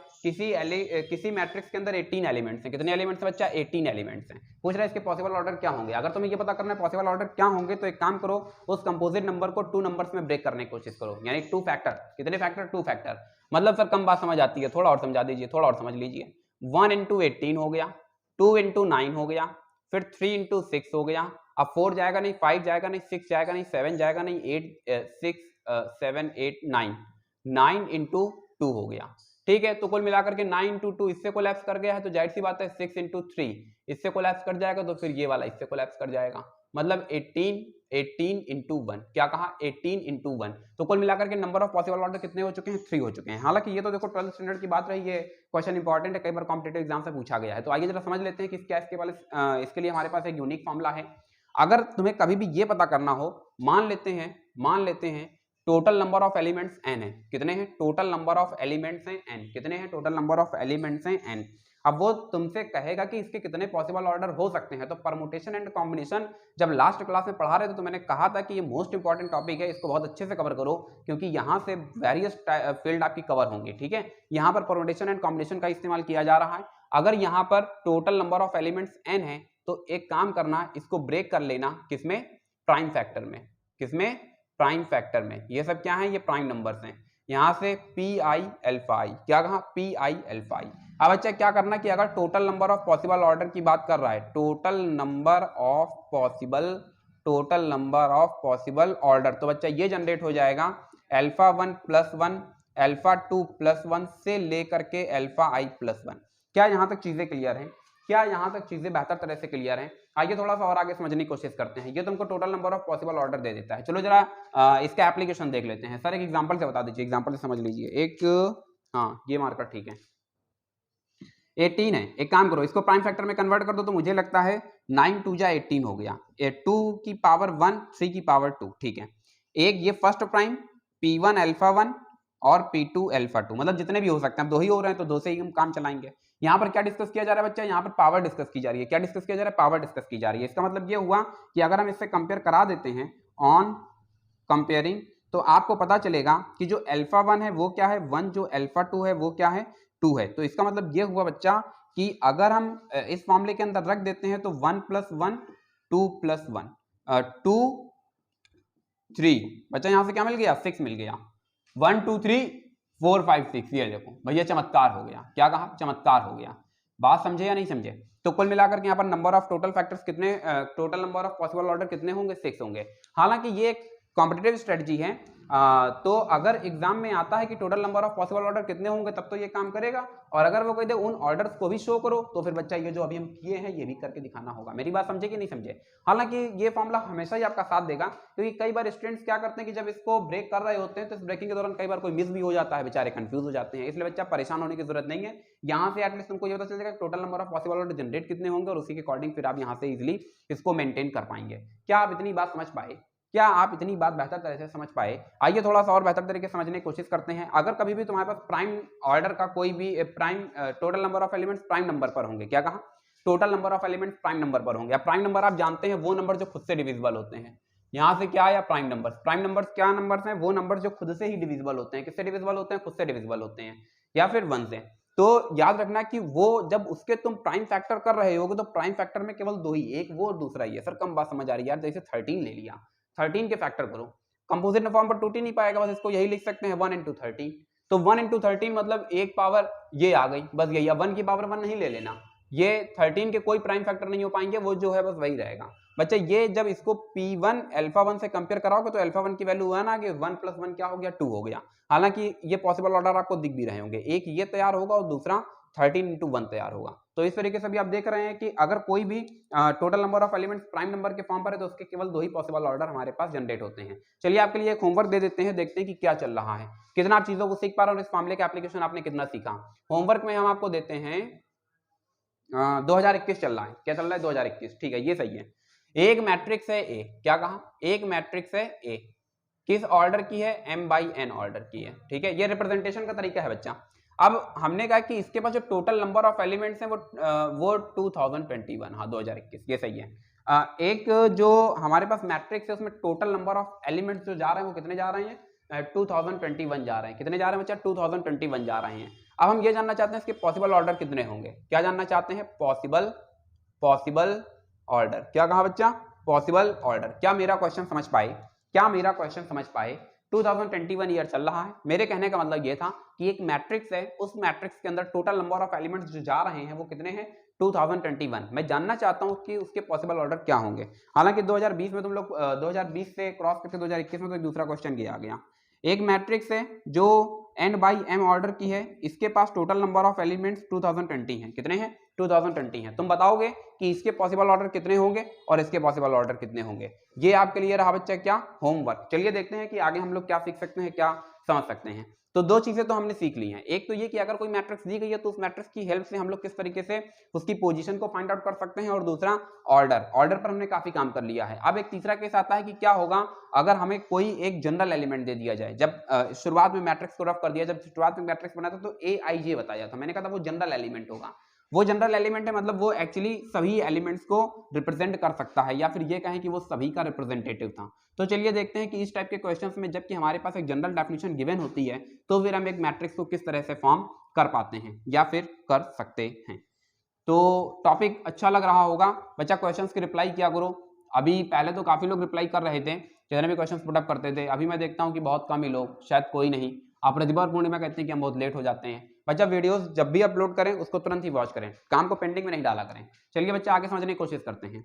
S1: किसी मैट्रिक्स के अंदर 18 एलिमेंट्स हैं, कितने एलिमेंट्स हैं बच्चा, 18 एलिमेंट्स हैं। पूछ रहा है इसके पॉसिबल ऑर्डर क्या होंगे। अगर तुम्हें ये पता करना है पॉसिबल ऑर्डर क्या होंगे तो एक काम करो, उस कंपोजिट नंबर को 2 नंबर्स में ब्रेक करने की कोशिश करो, यानी 2 फैक्टर, कितने फैक्टर, 2 फैक्टर। मतलब सर कम बात समझ आती है, थोड़ा और समझा दीजिए, थोड़ा और समझ लीजिए। 1 into 18 हो गया, 2 into 9 हो गया, फिर 3 into 6 हो गया, अब 4 जाएगा नहीं, 5 जाएगा नहीं, 6 जाएगा नहीं, 7 जाएगा नहीं, 6 7 8 9, 9 into 2 हो गया, ठीक है। तो कुल मिलाकर के 9 into 2 इससे कोलैप्स कर गया है, तो जाहिर सी बात है 6 into 3 इससे कोलैप्स कर जाएगा, तो फिर ये वाला इससे कोलैप्स कर जाएगा, मतलब 18 into 1, क्या कहा 18 into 1। तो कुल मिलाकर के नंबर ऑफ पॉसिबल ऑर्डर कितने हो चुके हैं, 3 हो चुके हैं। हालांकि ये तो देखो 12th स्टैंडर्ड की बात रही है, क्वेश्चन इंपॉर्टेंट है, कई बार कॉम्पिटिटिव एग्जाम से पूछा गया है। तो आइए जरा समझ लेते हैं कि क्या इसके लिए हमारे पास एक यूनिक फॉर्मूला है। अगर तुम्हें कभी भी ये पता करना हो, मान लेते हैं total number of elements n है, कितने हैं, टोटल नंबर ऑफ एलिमेंट्स हैं n, कितने हैं, टोटल नंबर ऑफ एलिमेंट्स हैं n। अब वो तुमसे कहेगा कि इसके कितने पॉसिबल ऑर्डर हो सकते हैं, तो परमुटेशन एंड कॉम्बिनेशन जब लास्ट क्लास में पढ़ा रहे थे तो मैंने कहा था कि ये मोस्ट इंपॉर्टेंट टॉपिक है, इसको बहुत अच्छे से कवर करो, क्योंकि यहाँ से वेरियस फील्ड आपकी कवर होंगी, ठीक है। यहाँ पर परमुटेशन एंड कॉम्बिनेशन का इस्तेमाल किया जा रहा है। अगर यहाँ पर total number of elements n है तो एक काम करना, इसको ब्रेक कर लेना, किसमें, प्राइम फैक्टर में, किसमें, प्राइम फैक्टर में। ये सब क्या है, ये प्राइम नंबर्स हैं। यहां से पी आई अल्फा आई, क्या कहा, पी आई अल्फा आई। अब अच्छा क्या करना कि अगर total number of possible order की बात कर रहा है, total number of possible order, तो बच्चा ये जनरेट हो जाएगा अल्फा 1 + 1, अल्फा 2 + 1 से लेकर के अल्फा आई + 1। क्या यहां तक चीजें क्लियर हैं, क्या यहां तक चीजें बेहतर तरह से क्लियर हैं। आइए थोड़ा सा और आगे समझने की कोशिश करते हैं। ये तुमको total number of possible order दे देता है। चलो जरा इसका एप्लीकेशन देख लेते हैं। सर एक एग्जांपल से बता दीजिए, एग्जांपल से समझ लीजिए। एक हाँ ये मार्कर ठीक है, 18 है। एक काम करो, इसको प्राइम फैक्टर में कन्वर्ट कर दो, तो मुझे लगता है 9 2 जा 18 हो गया, 2 की पावर 1 3 की पावर 2, ठीक है। एक ये फर्स्ट प्राइम P1 अल्फा 1 और P2 अल्फा 2, मतलब जितने भी हो सकते हैं, अब 2 ही हो रहे हैं तो 2 से ही हम काम चलाएंगे। यहाँ पर क्या डिस्कस किया जा रहा है बच्चा, यहाँ पर पावर डिस्कस की जा रही है। क्या डिस्कस किया जा रहा है, पावर डिस्कस की जा रही है। इसका मतलब ये हुआ कि अगर हम इससे कंपेयर करा देते हैं ऑन कंपेयरिंग, तो आपको पता चलेगा कि जो अल्फा 1 है वो क्या है 1, जो अल्फा 2 है वो क्या है 2 है। तो इसका मतलब ये हुआ बच्चा कि अगर हम इस मामले के अंदर रख देते हैं तो 1 + 1 2 + 1 2 3, बच्चा यहाँ से क्या मिल गया 6 मिल गया। 1 2 3 4 5 6, ये देखो भैया चमत्कार हो गया। क्या कहा, चमत्कार हो गया। बात समझे या नहीं समझे। तो कुल मिलाकर के यहाँ पर नंबर ऑफ टोटल फैक्टर्स कितने, total number of possible order कितने होंगे 6 होंगे। हालांकि ये एक कॉम्पिटिटिव स्ट्रेटजी है, तो अगर एग्जाम में आता है कि total number of possible order कितने होंगे तब तो ये काम करेगा, और अगर वो कह दे उन ऑर्डर्स को भी शो करो तो फिर बच्चा ये जो अभी हम किए हैं ये भी करके दिखाना होगा। मेरी बात समझे कि नहीं समझे। हालांकि ये फॉर्मूला हमेशा ही आपका साथ देगा, क्योंकि कई बार स्टूडेंट्स क्या करते हैं कि जब इसको ब्रेक कर रहे होते हैं तो इस ब्रेकिंग के दौरान कई बार कोई मिस भी हो जाता है, बेचारे कंफ्यूज हो जाते हैं। इसलिए बच्चा परेशान होने की जरूरत नहीं है। यहाँ से एटलीस्ट तुमको ये पता चल जाएगा total number of possible order generate कितने होंगे, और उसी के अकॉर्डिंग फिर आप यहाँ से इजिली इसको मेंटेन कर पाएंगे। क्या आप इतनी बात समझ पाए, क्या आप इतनी बात बेहतर तरह से समझ पाए। आइए थोड़ा सा और बेहतर तरीके से समझने की कोशिश करते हैं। अगर कभी भी तुम्हारे पास प्राइम ऑर्डर का कोई भी prime total number of elements prime number पर होंगे, क्या कहा, total number of elements prime number पर होंगे। अब प्राइम नंबर आप जानते हैं वो नंबर जो खुद से डिविजिबल होते हैं। यहाँ से क्या आया, प्राइम नंबर्स। प्राइम नंबर्स क्या नंबर्स हैं, वो नंबर जो खुद से ही डिविजिबल होते हैं। किससे डिविजिबल होते हैं, खुद से डिविजिबल होते हैं, या फिर 1 से। तो याद रखना कि वो जब उसके तुम प्राइम फैक्टर कर रहे होगे तो प्राइम फैक्टर में केवल 2 ही, एक वो और दूसरा ही है। सर कम बात समझ आ रही है यार, जैसे 13 ले लिया, 13 के फैक्टर करो, कंपोजिट फॉर्म पर टूट ही नहीं पाएगा, बस इसको यही लिख सकते हैं 1 × 13। तो 1 × 13 मतलब एक पावर ये आ गई, बस यही। 1 की पावर 1 नहीं ले लेना, ये 13 के कोई प्राइम फैक्टर नहीं हो पाएंगे, वो जो है बस वही रहेगा। बच्चा ये जब इसको P1 अल्फा 1 से कंपेयर कराओगे तो अल्फा 1 की वैल्यू 1 आ गई, 1 + 1 क्या हो गया 2 हो गया। हालांकि ये पॉसिबल ऑर्डर आपको दिख भी रहे होंगे, एक ये तैयार होगा और दूसरा 13 × 1 तैयार होगा। तो इस तरीके से भी आप देख रहे हैं कि अगर कोई भी total number of elements prime number के फॉर्म पर है तो उसके केवल 2 ही पॉसिबल ऑर्डर हमारे पास जनरेट होते हैं। चलिए आपके लिए एक होमवर्क दे देते हैं, देखते हैं कि क्या चल रहा है, कितना आप चीजों को सीख पा रहे हो, इस मामले के एप्लीकेशन आपने कितना सीखा। होमवर्क में हम आपको देते हैं 2021 चल रहा है, क्या चल रहा है 2021, ठीक है ये सही है। एक मैट्रिक्स है ए, क्या कहा, एक मैट्रिक्स है ए, किस ऑर्डर की है, m/n ऑर्डर की है, ठीक है। ये रिप्रेजेंटेशन का तरीका है बच्चा। अब हमने कहा कि इसके पास जो टोटल नंबर ऑफ एलिमेंट्स हैं वो 2021, हाँ 2021, ये सही है। एक जो हमारे पास मैट्रिक्स है उसमें टोटल नंबर ऑफ एलिमेंट्स जो जा रहे हैं वो कितने जा रहे हैं, 2021 जा रहे हैं। कितने जा रहे हैं बच्चा, 2021 जा रहे हैं। अब हम ये जानना चाहते हैं इसके पॉसिबल ऑर्डर कितने होंगे। क्या जानना चाहते हैं, पॉसिबल ऑर्डर। क्या कहा बच्चा, पॉसिबल ऑर्डर। क्या मेरा क्वेश्चन समझ पाए, क्या मेरा क्वेश्चन समझ पाए। 2021 ईयर चल रहा है, मेरे कहने का मतलब ये था कि एक मैट्रिक्स है, उस मैट्रिक्स के अंदर टोटल नंबर ऑफ एलिमेंट्स जो जा रहे हैं वो कितने हैं 2021। मैं जानना चाहता हूं कि उसके पॉसिबल ऑर्डर क्या होंगे। हालांकि 2020 में तुम लोग 2020 से क्रॉस करके 2021 में तो एक दूसरा क्वेश्चन आ गया। एक मैट्रिक्स है जो n/m ऑर्डर की है, इसके पास टोटल नंबर ऑफ एलिमेंट्स 2020 हैं। कितने हैं, 2020 हैं। तुम बताओगे कि इसके पॉसिबल ऑर्डर कितने होंगे और इसके पॉसिबल ऑर्डर कितने होंगे। ये आपके लिए रहा बच्चा क्या, होमवर्क। चलिए देखते हैं कि आगे हम लोग क्या सीख सकते हैं, क्या समझ सकते हैं। तो 2 चीजें तो हमने सीख ली हैं। एक तो ये कि अगर कोई मैट्रिक्स दी गई है तो उस मैट्रिक्स की हेल्प से हम लोग किस तरीके से उसकी पोजीशन को फाइंड आउट कर सकते हैं, और दूसरा ऑर्डर पर हमने काफी काम कर लिया है। अब एक तीसरा केस आता है कि क्या होगा अगर हमें कोई एक जनरल एलिमेंट दे दिया जाए। जब शुरुआत में मैट्रिक्स को रफ कर दिया, जब शुरुआत में मैट्रिक्स बना था तो aij बताया था, मैंने कहा था वो जनरल एलिमेंट होगा। वो जनरल एलिमेंट है, मतलब वो एक्चुअली सभी एलिमेंट्स को रिप्रेजेंट कर सकता है, या फिर ये कहें कि वो सभी का रिप्रेजेंटेटिव था। तो चलिए देखते हैं कि इस टाइप के क्वेश्चंस में जबकि हमारे पास एक जनरल डेफिनेशन गिवन होती है तो फिर हम एक मैट्रिक्स को किस तरह से फॉर्म कर पाते हैं या फिर कर सकते हैं। तो टॉपिक अच्छा लग रहा होगा बच्चा, क्वेश्चंस की रिप्लाई किया करो। अभी पहले तो काफी लोग रिप्लाई कर रहे थे, जितने भी क्वेश्चंस पुटअप करते थे। अभी मैं देखता हूँ कि बहुत कम ही लोग, शायद कोई नहीं। आप प्रतिभा और पूर्णिमा कहते हैं कि हम बहुत लेट हो जाते हैं। बच्चा वीडियोस जब भी अपलोड करें उसको तुरंत ही वॉच करें, काम को पेंडिंग में नहीं डाला करें। चलिए बच्चा आगे समझने की कोशिश करते हैं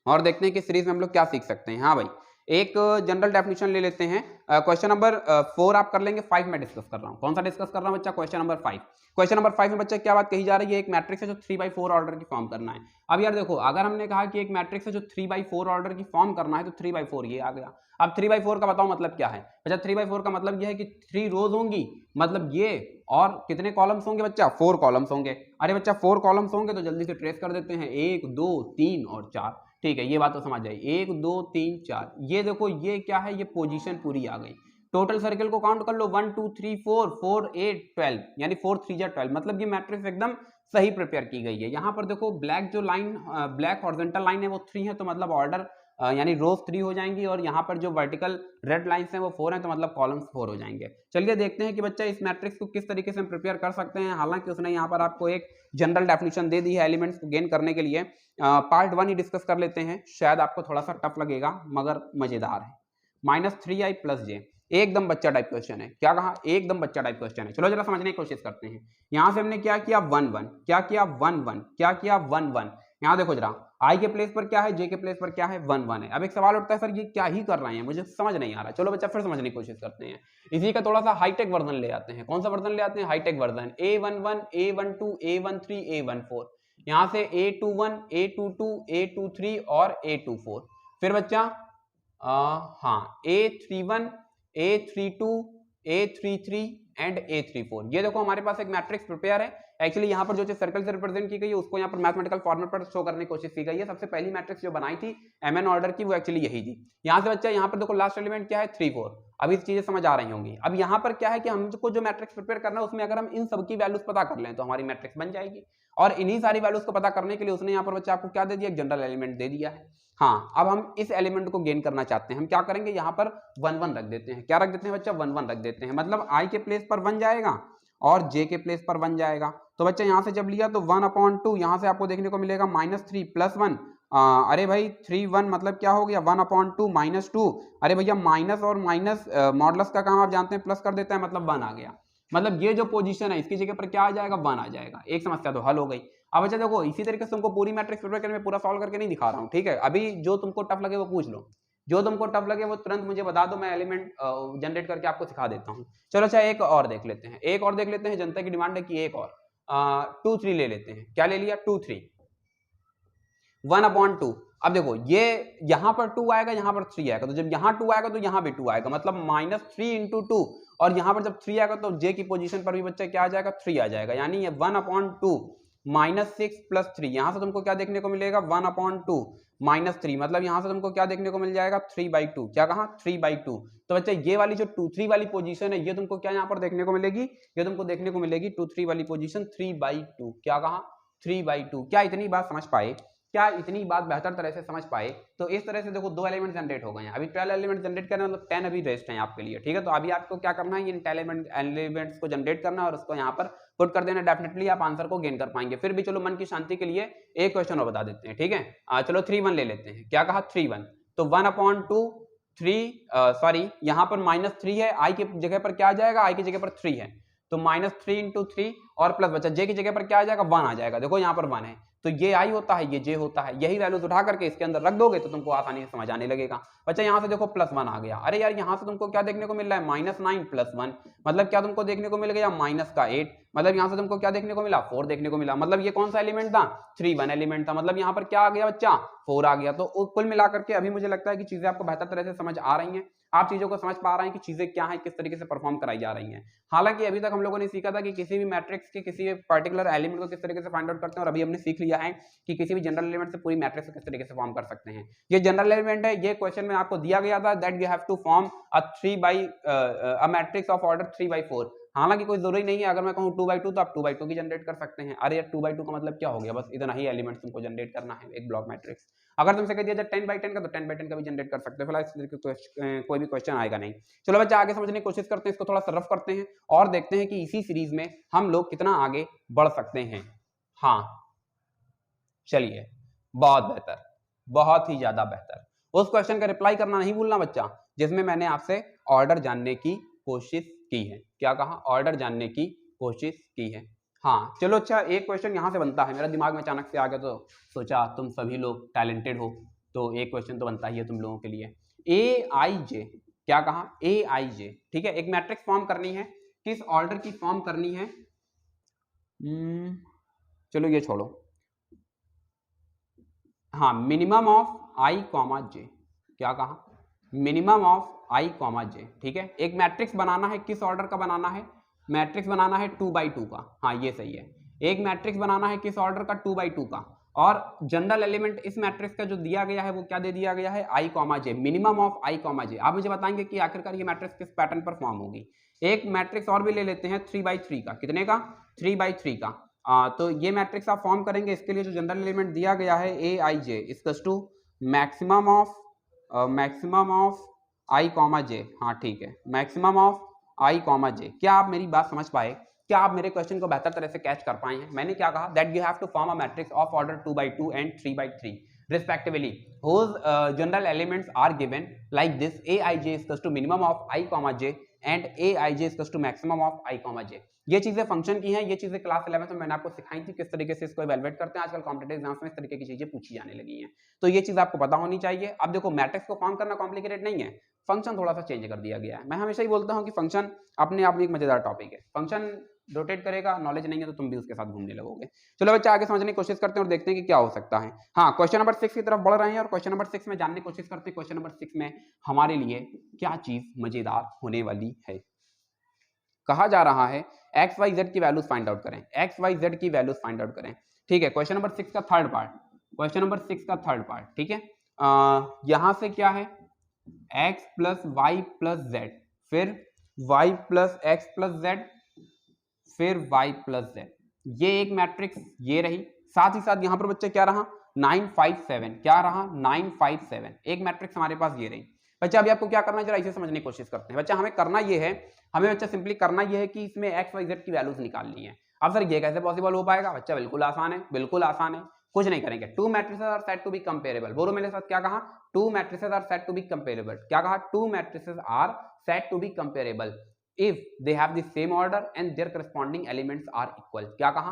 S1: और देखते हैं कि सीरीज में हम लोग क्या सीख सकते हैं। हाँ भाई, एक जनरल डेफिनेशन ले लेते हैं। क्वेश्चन नंबर 4 आप कर लेंगे, 5 में डिस्कस कर रहा हूँ। कौन सा डिस्कस कर रहा हूँ बच्चा, क्वेश्चन नंबर 5। क्वेश्चन नंबर 5 में बच्चा क्या बात कही जा रही है, एक मैट्रिक्स है जो 3/4 ऑर्डर की फॉर्म करना है। अब यार देखो, अगर हमने कहा कि एक मैट्रिक्स है जो 3/4 ऑर्डर की फॉर्म करना है तो 3/4 ये आ गया। अब 3/4 का बताओ मतलब क्या है बच्चा, 3/4 का मतलब ये है कि 3 रोज होंगी, मतलब ये, और कितने कॉलम्स होंगे बच्चा, 4 कॉलम्स होंगे। अरे बच्चा 4 कॉलम्स होंगे तो जल्दी से ट्रेस कर देते हैं, 1 2 3 और 4। ठीक है, ये बात तो समझ जाए, 1 2 3 4। ये देखो ये क्या है, ये पोजीशन पूरी आ गई। टोटल सर्कल को काउंट कर लो 1 2 3 4 4 8 12 यानी 4 3 जा 12, मतलब ये मैट्रिक्स एकदम सही प्रिपेयर की गई है। यहाँ पर देखो ब्लैक जो लाइन ब्लैक हॉरिजॉन्टल लाइन है वो 3 है, तो मतलब ऑर्डर यानी रोज 3 हो जाएंगी, और यहाँ पर जो वर्टिकल रेड लाइंस हैं वो 4 हैं, तो मतलब कॉलम्स 4 हो जाएंगे। चलिए देखते हैं कि बच्चा इस मैट्रिक्स को किस तरीके से हम प्रिपेयर कर सकते हैं। हालांकि उसने यहाँ पर आपको एक जनरल डेफिनेशन दे दी है एलिमेंट्स को गेन करने के लिए। पार्ट 1 ही डिस्कस कर लेते हैं, शायद आपको थोड़ा सा टफ लगेगा मगर मजेदार है। -3i + j एकदम बच्चा टाइप क्वेश्चन है। क्या कहा? एकदम बच्चा टाइप क्वेश्चन है। चलो जरा समझने की कोशिश करते हैं। यहां से हमने क्या किया 1 1, क्या किया 1 1, क्या किया 1 1। यहां देखो जरा i के प्लेस पर क्या है, j के प्लेस पर क्या है 1 1 है। अब एक सवाल उठता है सर ये क्या ही कर रहे हैं, मुझे समझ नहीं आ रहा। चलो बच्चा फिर समझने की कोशिश करते हैं। इसी का थोड़ा सा हाईटेक वर्जन ले आते हैं। कौन सा वर्जन ले आते हैं? Hi tech version. a11 a12 a13 a14, यहां से a21 a22 a23 और a24। फिर बच्चा हाँ a31 a32 a33 and a34। ये देखो हमारे पास एक मैट्रिक्स प्रिपेयर है। एक्चुअली यहाँ पर जो चीज सर्कल से रिप्रेजेंट की गई है उसको यहाँ पर मैथमेटिकल फॉर्मेट पर शो करने की कोशिश की गई है। सबसे पहली मैट्रिक्स जो बनाई थी mn ऑर्डर की वो एक्चुअली यही थी। यहाँ से बच्चा यहाँ पर देखो लास्ट एलिमेंट क्या है 3 4। अभी चीजें समझ आ रही होंगी। अब यहाँ पर क्या है कि हमको जो मैट्रिक्स प्रिपेयर करना है उसमें अगर हम इन सबकी वैल्यूज पता कर लें तो हमारी मैट्रिक्स बन जाएगी। और इन्हीं सारी वैल्यूज को पता करने के लिए उसने यहाँ पर बच्चा आपको क्या दे दिया, एक जनरल एलिमेंट दे दिया है। हाँ अब हम इस एलिमेंट को गेन करना चाहते हैं, हम क्या करेंगे यहाँ पर 1 1 रख देते हैं। क्या रख देते हैं बच्चा? 1 1 रख देते हैं। मतलब i के प्लेस पर 1 जाएगा और j के प्लेस पर 1 जाएगा। तो बच्चा यहाँ से जब लिया तो 1/2 यहाँ से आपको देखने को मिलेगा -3 + 1। अरे भाई 3 1 मतलब क्या हो गया 1/2 -2। अरे भैया माइनस और माइनस मॉडुलस का काम आप जानते हैं, प्लस कर देता है मतलब 1 आ गया। मतलब ये जो पोजीशन है इसकी जगह पर क्या आ जाएगा 1 आ जाएगा। एक समस्या तो हल हो गई। अब अच्छा देखो इसी तरीके से तुमको पूरी मैट्रिक्स प्रिपेयर करके मैं पूरा सॉल्व करके नहीं दिखा रहा हूँ, ठीक है। अभी जो तुमको टफ लगे वो पूछ लो, जो तुमको टफ लगे वो तुरंत मुझे बता दो, मैं एलिमेंट जनरेट करके आपको सिखा देता हूँ। चलो अच्छा एक और देख लेते हैं, एक और देख लेते हैं। जनता की डिमांड है कि एक और 2 3 ले लेते हैं। क्या ले लिया 2 3 1/2। अब देखो ये यहाँ पर 2 आएगा, यहाँ पर 3 आएगा, तो जब यहाँ 2 आएगा तो यहाँ भी 2 आएगा, मतलब -3 × 2। और यहाँ पर जब 3 आएगा तो j की पोजीशन पर भी बच्चा क्या आ जाएगा 3 आ जाएगा। यानी ये 1/2 -6 + 3। यहाँ से तुमको क्या देखने को मिलेगा 1/2 -3, मतलब यहाँ से तुमको क्या देखने को मिल जाएगा 3/2। क्या कहा 3/2। तो बच्चा ये वाली जो 2 3 वाली पोजीशन है ये तुमको क्या यहाँ पर देखने को मिलेगी, ये तुमको देखने को मिलेगी 2 3 वाली पोजीशन 3/2। क्या कहा 3/2। क्या इतनी बात समझ पाए? क्या इतनी बात बेहतर तरह से समझ पाए? तो इस तरह से देखो 2 एलिमेंट जनरेट हो गए हैं। अभी 12 एलिमेंट जनरेट करना मतलब 10 अभी रेस्ट है आपके लिए, ठीक है। तो अभी आपको क्या करना है, इन 10 एलिमेंट्स को जनरेट करना और उसको यहाँ पर पुट कर देना। डेफिनेटली आप आंसर को गेन कर पाएंगे। फिर भी चलो मन की शांति के लिए एक क्वेश्चन और बता देते हैं, ठीक है। चलो 3 1 ले लेते हैं। क्या कहा 3 1, तो 1/2 3 सॉरी यहाँ पर -3 है, i की जगह पर क्या आ जाएगा, i की जगह पर 3 है, तो -3 × 3 और प्लस बचा j की जगह पर क्या आ जाएगा 1 आ जाएगा। देखो यहाँ पर 1 है तो ये i होता है, ये j होता है। यही वैल्यूज उठा करके इसके अंदर रख दोगे तो तुमको आसानी से समझ आने लगेगा। बच्चा यहाँ से देखो +1 आ गया। अरे यार यहाँ से तुमको क्या देखने को मिल रहा है -9 + 1, मतलब क्या तुमको देखने को मिल गया -8। मतलब यहाँ से तुमको क्या देखने को मिला 4 देखने को मिला। मतलब ये कौन सा एलिमेंट था 3 1 एलिमेंट था। मतलब यहाँ पर क्या आ गया बच्चा 4 आ गया। तो कुल मिलाकर के अभी मुझे लगता है कि चीजें आपको बेहतर तरह से समझ आ रही हैं। आप चीजों को समझ पा रहे हैं कि चीजें क्या हैं, किस तरीके से परफॉर्म कराई जा रही हैं। हालांकि अभी तक हम लोगों ने सीखा था कि किसी भी मैट्रिक्स के किसी पर्टिकुलर एलिमेंट को किस तरीके से फाइंड आउट करते हैं, और अभी हमने सीख लिया है कि किसी भी जनरल एलिमेंट से पूरी मैट्रिक्स को किस तरीके से फॉर्म कर सकते हैं। ये जनरल एलिमेंट है, ये क्वेश्चन में आपको दिया गया था that you have to form a matrix of order 3/4। हालांकि कोई जरूरी नहीं है, अगर मैं कहूँ 2/2 तो आप 2/2 की जनरेट कर सकते हैं। अरे यार 2/2 का मतलब क्या हो गया, बस इतना ही एलिमेंट तुमको जनरेट करना है एक ब्लॉक मैट्रिक्स। अगर तुमसे कह दिया जाए 10/10 का तो 10/10 का भी जनरेट कर सकते हो। फिलहाल इस तरीके का कोई भी क्वेश्चन आएगा नहीं। चलो बच्चा आगे समझने की कोशिश करते हैं, इसको थोड़ा सा रफ करते हैं और देखते हैं कि इसी सीरीज में हम लोग कितना आगे बढ़ सकते हैं। हाँ चलिए बहुत बेहतर, बहुत ही ज्यादा बेहतर। उस क्वेश्चन का रिप्लाई करना नहीं भूलना बच्चा जिसमें मैंने आपसे ऑर्डर जानने की कोशिश की है। क्या कहा? ऑर्डर जानने की कोशिश की है। हाँ चलो अच्छा एक क्वेश्चन यहाँ से बनता है, मेरा दिमाग में अचानक से आ गया तो सोचा तुम सभी लोग टैलेंटेड हो तो एक क्वेश्चन तो बनता ही है तुम लोगों के लिए। Aij, क्या कहा Aij, ठीक है। एक मैट्रिक्स फॉर्म करनी है, किस ऑर्डर की फॉर्म करनी है? चलो ये छोड़ो। हाँ मिनिमम ऑफ i, j। क्या कहा? मिनिमम ऑफ i, j, ठीक है। एक मैट्रिक्स बनाना है, किस ऑर्डर का बनाना है? मैट्रिक्स बनाना है 2/2 का। हाँ ये सही है। एक मैट्रिक्स बनाना है किस ऑर्डर का 2/2 का, और जनरल एलिमेंट इस मैट्रिक्स का जो दिया गया है वो क्या दे दिया गया है, I comma J, minimum of I comma J. आप मुझे बताएंगे कि आखिरकार ये मैट्रिक्स किस पैटर्न पर फॉर्म होगी। एक मैट्रिक्स और भी ले लेते हैं 3/3 का, कितने का, 3/3 का। तो ये मैट्रिक्स आप फॉर्म करेंगे, इसके लिए जो जनरल एलिमेंट दिया गया है A I J equals to maximum of I comma J. हाँ ठीक है, maximum of I comma J. क्या आप मेरी बात समझ पाए, क्या आप मेरे क्वेश्चन को बेहतर तरह से कैच कर पाए हैं। मैंने क्या कहा, that you have to form a matrix of order 2/2 and 3/3 respectively whose general elements are given like this, aij is equals to minimum of I comma j and aij is equals to maximum of I comma j। ये चीजें function की हैं, ये चीजें class 11 में मैंने आपको सिखाई थी किस तरीके से इसको इवैल्यूएट करते हैं। आजकल कॉम्पिटिटिव एग्जाम्स में इस तरीके की चीजें पूछी जाने लगी हैं, तो ये चीज आपको पता होनी चाहिए। अब देखो मैट्रिक्स को फॉर्म करना कॉम्प्लिकेटेड नहीं है, फंक्शन थोड़ा सा चेंज कर दिया गया है। मैं हमेशा ही बोलता हूँ कि फंक्शन अपने आप में एक मजेदार टॉपिक है, फंक्शन रोटेट करेगा, नॉलेज नहीं है तो तुम भी उसके साथ घूमने लगोगे। चलो बच्चा आगे समझने की कोशिश करते हैं और देखते हैं कि क्या हो सकता है। हाँ, क्वेश्चन नंबर 6 की तरफ बढ़ रहे हैं और क्वेश्चन नंबर 6 में जानने की कोशिश करते हैं क्वेश्चन नंबर 6 में हमारे लिए क्या चीज मजेदार होने वाली है। कहा जा रहा है एक्स वाई जेड की वैल्यूज फाइंड आउट करें, एक्स वाई जेड की वैल्यूज फाइंड आउट करें। ठीक है, क्वेश्चन नंबर 6 का थर्ड पार्ट, क्वेश्चन नंबर 6 का थर्ड पार्ट। ठीक है, यहां से क्या है, X plus Y plus Z, फिर Y plus X plus Z, फिर y प्लस जेड। ये एक मैट्रिक्स ये रही, साथ ही साथ यहां पर बच्चे क्या रहा, 957, क्या रहा 957, एक मैट्रिक्स हमारे पास ये रही। बच्चा अभी आपको क्या करना है, जरा इसे समझने की कोशिश करते हैं। बच्चा हमें करना ये है, हमें बच्चा सिंपली करना ये है कि इसमें एक्स वाई जेड की वैल्यूज निकालनी है। अब सर ये कैसे पॉसिबल हो पाएगा, बच्चा बिल्कुल आसान है, बिल्कुल आसान है, कुछ नहीं करेंगे। Two matrices are said to be comparable, बोलो मेरे साथ, क्या कहा, two matrices are said to be comparable, क्या कहा, two matrices are said to be comparable if they have the same order and their corresponding elements are equal। क्या कहा,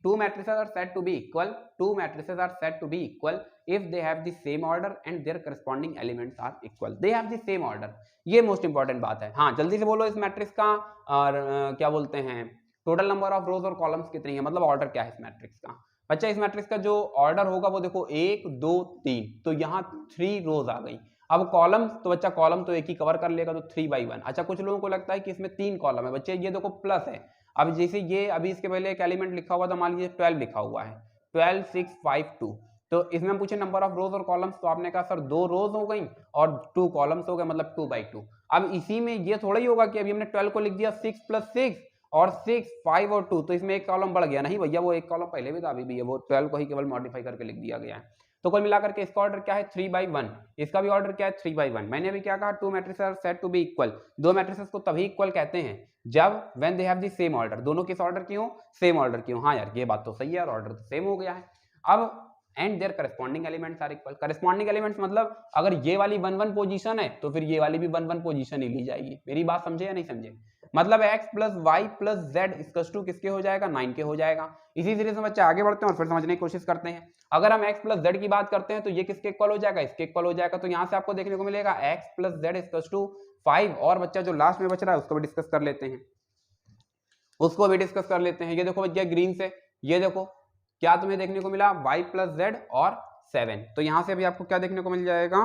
S1: two matrices are said to be equal, two matrices are said to be equal if they have the same order and their corresponding elements are equal, they have the same order। ये most important बात है। हाँ जल्दी से बोलो, इस matrix का और क्या बोलते हैं, टोटल नंबर ऑफ रोज और कॉलम्स कितनी है, मतलब ऑर्डर क्या है इस मैट्रिक्स का। बच्चा इस मैट्रिक्स का जो ऑर्डर होगा वो देखो 1 2 3, तो यहाँ 3 रोज आ गई। अब कॉलम, तो बच्चा कॉलम तो एक ही कवर कर लेगा, तो 3/1। अच्छा, कुछ लोगों को लगता है कि इसमें 3 कॉलम है, बच्चे ये देखो प्लस है। अब जैसे ये अभी इसके पहले एक एलिमेंट लिखा हुआ था, मान लीजिए 12 लिखा हुआ है, 12 6 5 2, तो इसमें हम पूछे नंबर ऑफ रोज और कॉलम्स, तो आपने कहा सर 2 रोज हो गई और 2 कॉलम्स हो गए, मतलब 2/2। अब इसी में ये थोड़ा ही होगा कि अभी हमने 12 को लिख दिया 6 + 6 और 6 5 और 2, तो इसमें एक कॉलम बढ़ गया। नहीं भैया, वो एक कॉलम पहले भी था, अभी भी है, वो 12 को ही केवल मॉडिफाई करके लिख दिया गया है। तो कुल मिलाकर के इसका ऑर्डर क्या है, 3/1, इसका भी ऑर्डर क्या है, 3/1। मैंने अभी क्या कहा, two matrices are said to be equal, दो मैट्रिसेस को तभी इक्वल कहते हैं जब when they have the same order, दोनों किस ऑर्डर की हो, सेम ऑर्डर की हो। हाँ यार, ये बात तो सही है, और ऑर्डर तो सेम हो गया है। अब and their corresponding elements are equal, corresponding elements मतलब अगर ये वाली 1 1 पोजीशन है तो फिर ये वाली भी 1 1 पोजीशन ही ली जाएगी। मेरी बात समझे या नहीं समझे, मतलब x plus Y plus z equals to किसके हो जाएगा, 9 के हो जाएगा। इसी सीरीज में बच्चे आगे बढ़ते हैं और फिर समझने की कोशिश करते हैं। अगर हम x प्लस जेड की बात करते हैं तो ये किसके इक्वल हो जाएगा, इसके इक्वल हो जाएगा। तो यहाँ से आपको देखने को मिलेगा x plus z equals to 5, और बच्चा जो लास्ट में बच रहा है उसको भी डिस्कस कर लेते हैं, उसको भी डिस्कस कर लेते हैं। ये देखो भैया ग्रीन से, ये देखो क्या तुम्हें देखने को मिला, y प्लस जेड और 7, तो यहां से अभी आपको क्या देखने को मिल जाएगा,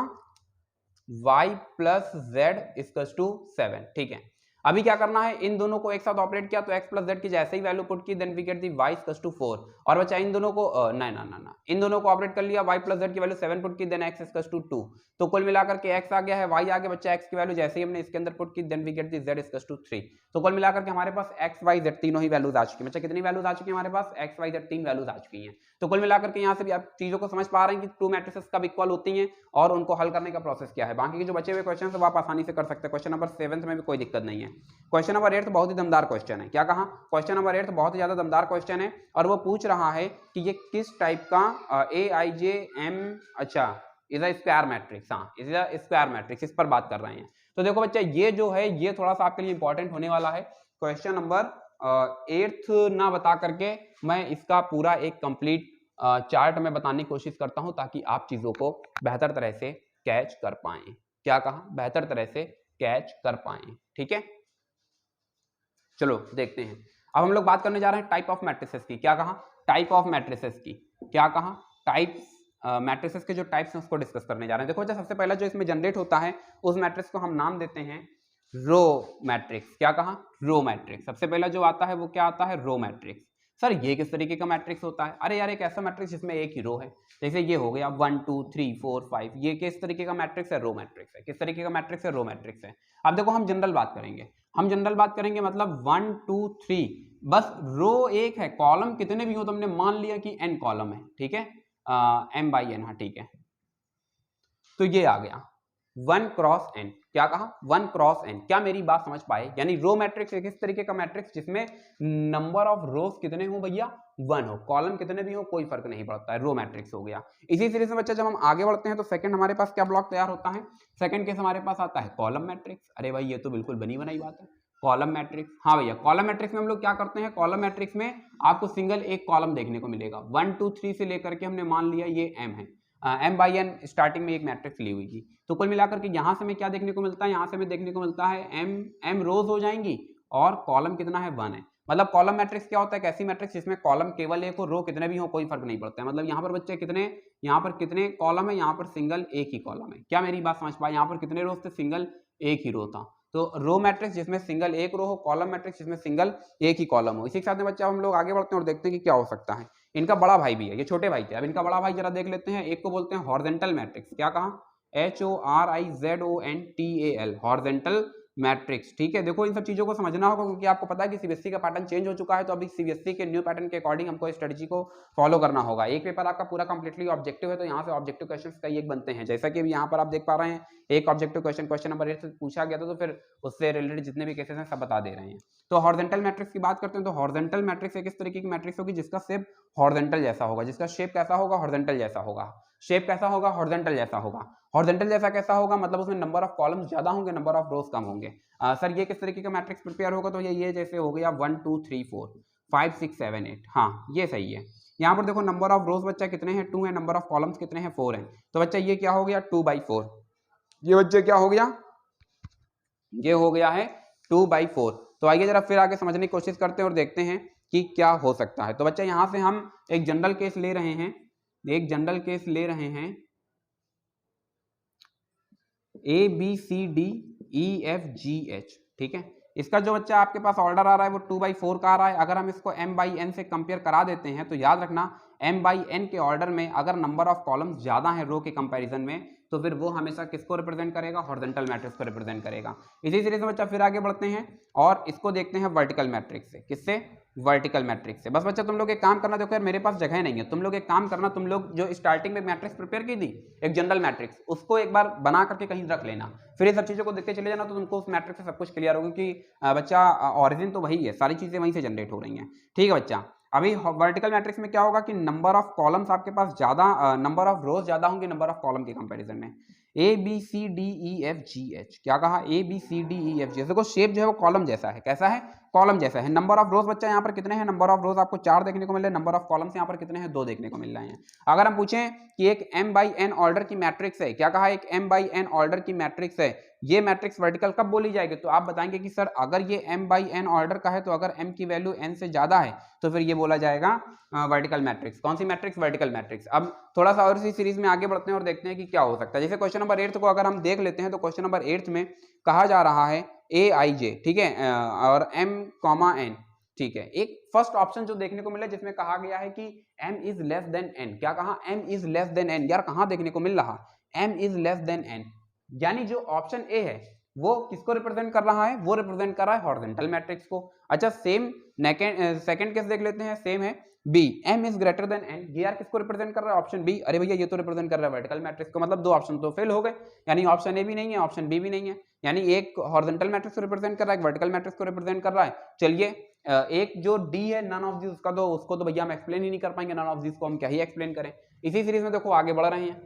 S1: y plus z equals to 7। ठीक है, अभी क्या करना है, इन दोनों को एक साथ ऑपरेट किया तो x प्लस जेड की जैसे ही वैल्यू पुट की, then we get the y equals to 4। और बच्चा इन दोनों को ना इन दोनों को ऑपरेट कर लिया, y प्लस जेड की वैल्यू 7 पुट की, देन x इक्वल्स टू 2। तो कुल मिलाकर के x आ गया है, y आ गया बच्चा, x की वैल्यू जैसे ही हमने इसके अंदर पुट की, then we get the z equals to 3। तो कुल मिलाकर के हमारे पास x y z तीनों ही वैल्यूज आ चुकी है। बच्चा कितनी वैल्यूज आ चुकी है हमारे पास, x y z 3 वैल्यूज आ चुकी हैं। तो कुल मिलाकर के यहाँ से भी आप चीजों को समझ पा रहे हैं कि टू मैट्रिसेस कब इक्वल होती हैं और उनको हल करने का प्रोसेस क्या है। बाकी के जो बचे हुए क्वेश्चन है वो आप आसानी से कर सकते हैं। क्वेश्चन नंबर 7 में भी कोई दिक्कत नहीं है। क्वेश्चन नंबर 8 बहुत ही दमदार क्वेश्चन है। क्या कहा, क्वेश्चन नंबर 8 बहुत ही ज्यादा दमदार क्वेश्चन है, और वो पूछ रहा है कि ये किस टाइप का AIJM, अच्छा इज अ स्क्वायर मैट्रिक्स, हाँ इज अ स्क्वायर मैट्रिक्स, इस पर बात कर रहे हैं। तो देखो बच्चा ये जो है ये थोड़ा सा आपके लिए इंपॉर्टेंट होने वाला है। क्वेश्चन नंबर 8 ना बता करके मैं इसका पूरा एक कंप्लीट चार्ट में बताने की कोशिश करता हूं ताकि आप चीजों को बेहतर तरह से कैच कर पाएं। क्या कहा, बेहतर तरह से कैच कर पाएं। ठीक है, चलो देखते हैं। अब हम लोग बात करने जा रहे हैं टाइप ऑफ मैट्रिसेस की। क्या कहा, टाइप ऑफ मैट्रिसेस की। क्या कहा, टाइप्स, मैट्रिसेस के जो टाइप्स हैं उसको डिस्कस करने जा रहे हैं। देखो बच्चा सबसे पहला जो इसमें जनरेट होता है उस मैट्रिक्स को हम नाम देते हैं रो मैट्रिक्स। क्या कहा, रो मैट्रिक्स। सबसे पहला जो आता है वो क्या आता है, रो मैट्रिक्स। सर ये किस तरीके का मैट्रिक्स होता है? अरे यार एक ऐसा मैट्रिक्स जिसमें एक ही रो है, जैसे ये हो गया 1 2 3 4 5, ये किस तरीके का मैट्रिक्स है? रो मैट्रिक्स है। किस तरीके का मैट्रिक्स है? रो मैट्रिक्स है। अब देखो हम जनरल बात करेंगे, हम जनरल बात करेंगे मतलब 1 2 3, बस रो एक है, कॉलम कितने भी हो, तुमने मान लिया कि n कॉलम है, ठीक है, m बाई n, हाँ ठीक है, तो ये आ गया 1 क्रॉस n। क्या कहा? 1 क्रॉस n। क्या मेरी बात समझ पाए? यानी रो मैट्रिक्स एक इस तरीके का मैट्रिक्स जिसमें नंबर ऑफ रोज कितने हो भैया? 1 हो, कॉलम कितने भी हो कोई फर्क नहीं पड़ता है, रो मैट्रिक्स हो गया। इसी सीरीज में बच्चा जब हम आगे बढ़ते हैं तो सेकंड हमारे पास क्या ब्लॉक तैयार होता है? सेकंड केस हमारे पास आता है कॉलम मैट्रिक्स। अरे भाई ये तो बिल्कुल बनी बनाई बात है, कॉलम मैट्रिक्स। हाँ भैया कॉलम मैट्रिक्स में हम लोग क्या करते हैं? कॉलम मैट्रिक्स में आपको सिंगल एक कॉलम देखने को मिलेगा, 1 2 3 से लेकर के हमने मान लिया ये m है, m बाई n स्टार्टिंग में एक मैट्रिक्स ली हुई थी, तो कुल मिलाकर के यहां से हमें क्या देखने को मिलता है? यहां से हमें देखने को मिलता है m रोज हो जाएंगी और कॉलम कितना है? 1 है। मतलब कॉलम मैट्रिक्स क्या होता है? एक ऐसी मैट्रिक्स जिसमें कॉलम केवल एक हो, रो कितने भी हो कोई फर्क नहीं पड़ता है। मतलब यहाँ पर बच्चे कितने, यहाँ पर कितने कॉलम है? यहाँ पर सिंगल एक ही कॉलम है। क्या मेरी बात समझ पाए? यहाँ पर कितने रोज थे? सिंगल एक ही रो था। तो रो मैट्रिक्स जिसमें सिंगल एक रो हो, कॉलम मैट्रिक्स जिसमें सिंगल एक ही कॉलम हो। इसी के साथ में बच्चा हम लोग आगे बढ़ते हैं और देखते हैं कि क्या हो सकता है। इनका बड़ा भाई भी है, ये छोटे भाई थे, अब इनका बड़ा भाई जरा देख लेते हैं। एक को बोलते हैं हॉरिजॉन्टल मैट्रिक्स। क्या कहा? HORIZONTAL, horizontal matrix. ठीक है, देखो इन सब चीजों को समझना होगा क्योंकि आपको पता है कि सीबीएसई का पैटर्न चेंज हो चुका है, तो अभी सीबीएसई के न्यू पैटर्न के अकॉर्डिंग हमको स्ट्रेटजी को फॉलो करना होगा। एक पेपर आपका पूरा कंप्लीटली ऑब्जेक्टिव है, तो यहाँ से ऑब्जेक्टिव क्वेश्चंस कई एक बनते हैं, जैसा कि अभी यहाँ पर आप देख पा रहे हैं एक ऑब्जेक्टिव क्वेश्चन नंबर 8 से पूछा गया था, तो फिर उससे रिलेटेड जितने भी केसेस हैं सब बता दे रहे हैं। तो हॉरिजॉन्टल मैट्रिक्स की बात करते हैं, तो हॉरिजॉन्टल मैट्रिक्स एक इस तरीके की मैट्रिक्स होगी जिसका शेप हॉरिजॉन्टल जैसा होगा। जिसका शेप कैसा होगा? हॉरिजॉन्टल जैसा होगा। शेप कैसा होगा? हॉरिजॉन्टल जैसा होगा। हॉरिजॉन्टल जैसा कैसा होगा? मतलब उसमें नंबर ऑफ कॉलम्स ज्यादा होंगे, नंबर ऑफ रोज कम होंगे। सर ये किस तरीके का मैट्रिक्स प्रिपेयर होगा? तो ये जैसे हो गया 1 2 3 4 5 6 7 8, हाँ ये सही है। यहाँ पर देखो नंबर ऑफ रोज बच्चा कितने हैं? 2 है, नंबर ऑफ कॉलम्स कितने हैं? 4 है। तो बच्चा ये क्या हो गया? 2/4। ये बच्चे क्या हो गया? ये हो गया है 2/4। तो आइए जरा फिर आगे समझने की कोशिश करते हैं और देखते हैं कि क्या हो सकता है। तो बच्चा यहाँ से हम एक जनरल केस ले रहे हैं, एक जनरल केस ले रहे हैं ABCDEFGH। ठीक है, इसका जो बच्चा आपके पास ऑर्डर आ रहा है वो 2/4 का आ रहा है। अगर हम इसको m/n से कंपेयर करा देते हैं तो याद रखना m/n के ऑर्डर में अगर नंबर ऑफ कॉलम्स ज्यादा है रो के कंपैरिजन में, तो फिर वो हमेशा किसको रिप्रेजेंट करेगा? हॉरिजॉन्टल मैट्रिक्स को रिप्रेजेंट करेगा। इसी सीरीज में बच्चा फिर आगे बढ़ते हैं और इसको देखते हैं वर्टिकल मैट्रिक्स से। किससे? वर्टिकल मैट्रिक्स से। बस बच्चा तुम लोग एक काम करना, देखो यार मेरे पास जगह नहीं है, तुम लोग एक काम करना, तुम लोग जो स्टार्टिंग में मैट्रिक्स प्रिपेयर की थी एक जनरल मैट्रिक्स, उसको एक बार बना करके कहीं रख लेना, फिर ये सब चीजों को देखते चले जाना, तो तुमको उस मैट्रिक्स से सब कुछ क्लियर होगा कि बच्चा ऑरिजिन तो वही है, सारी चीजें वहीं से जनरेट हो रही हैं। ठीक है बच्चा, अभी वर्टिकल मैट्रिक्स में क्या होगा कि नंबर ऑफ कॉलम्स आपके पास ज्यादा, नंबर ऑफ रोज ज्यादा होंगे नंबर ऑफ कॉलम के कंपैरिजन में। ABCDEFGH, क्या कहा? ABCDEFG। देखो शेप जो है वो कॉलम जैसा है। कैसा है? कॉलम जैसा है। नंबर ऑफ रोज बच्चा यहाँ पर कितने हैं? नंबर ऑफ रोज आपको 4 देखने को मिल रहे हैं, नंबर ऑफ कॉलम्स यहाँ पर कितने हैं? 2 देखने को मिल रहे हैं। अगर हम पूछें कि एक m/n ऑर्डर की मैट्रिक्स है, क्या कहा? एक m/n ऑर्डर की मैट्रिक्स है, ये मैट्रिक्स वर्टिकल कब बोली जाएगी? तो आप बताएंगे कि सर अगर ये m/n ऑर्डर का है तो अगर m की वैल्यू n से ज्यादा है तो फिर ये बोला जाएगा वर्टिकल मैट्रिक्स। कौन सी मैट्रिक्स? Vertical matrix. अब थोड़ा सा और इसी सीरीज में आगे बढ़ते हैं और देखते हैं कि क्या हो सकता है। जैसे क्वेश्चन नंबर 8 को अगर हम देख लेते हैं तो क्वेश्चन नंबर 8 में कहा जा रहा है AIJ, ठीक है, और m, n। ठीक है, एक फर्स्ट ऑप्शन जो देखने को मिला जिसमें कहा गया है कि m is less than n। क्या कहा? m is less than n। यार कहां देखने को मिल रहा? m is less than n, यानी जो ऑप्शन ए है वो किसको रिप्रेजेंट कर रहा है? वो रिप्रेजेंट कर रहा है हॉरिजॉन्टल मैट्रिक्स को। अच्छा सेम सेकंड केस देख लेते हैं, सेम है B, m is greater than n। ये यार किसको रिप्रेजेंट कर रहा है? Option B. अरे भैया ये तो रिप्रेजेंट कर रहा है वर्टिकल मैट्रिक्स को, मतलब 2 ऑप्शन तो फेल हो गए, यानी ऑप्शन ए भी नहीं है, ऑप्शन बी भी नहीं है, यानी एक हॉरिजॉन्टल मैट्रिक्स को रिप्रेजेंट कर रहा है, एक वर्टिकल मैट्रिक्स को रिप्रेजेंट कर रहा है। चलिए एक जो डी है नन ऑफ दिस, उसको तो भैया हम एक्सप्लेन ही नहीं कर पाएंगे, नन ऑफ दिस को हम क्या ही एक्सप्लेन करें। इसी सीरीज में देखो आगे बढ़ रहे हैं,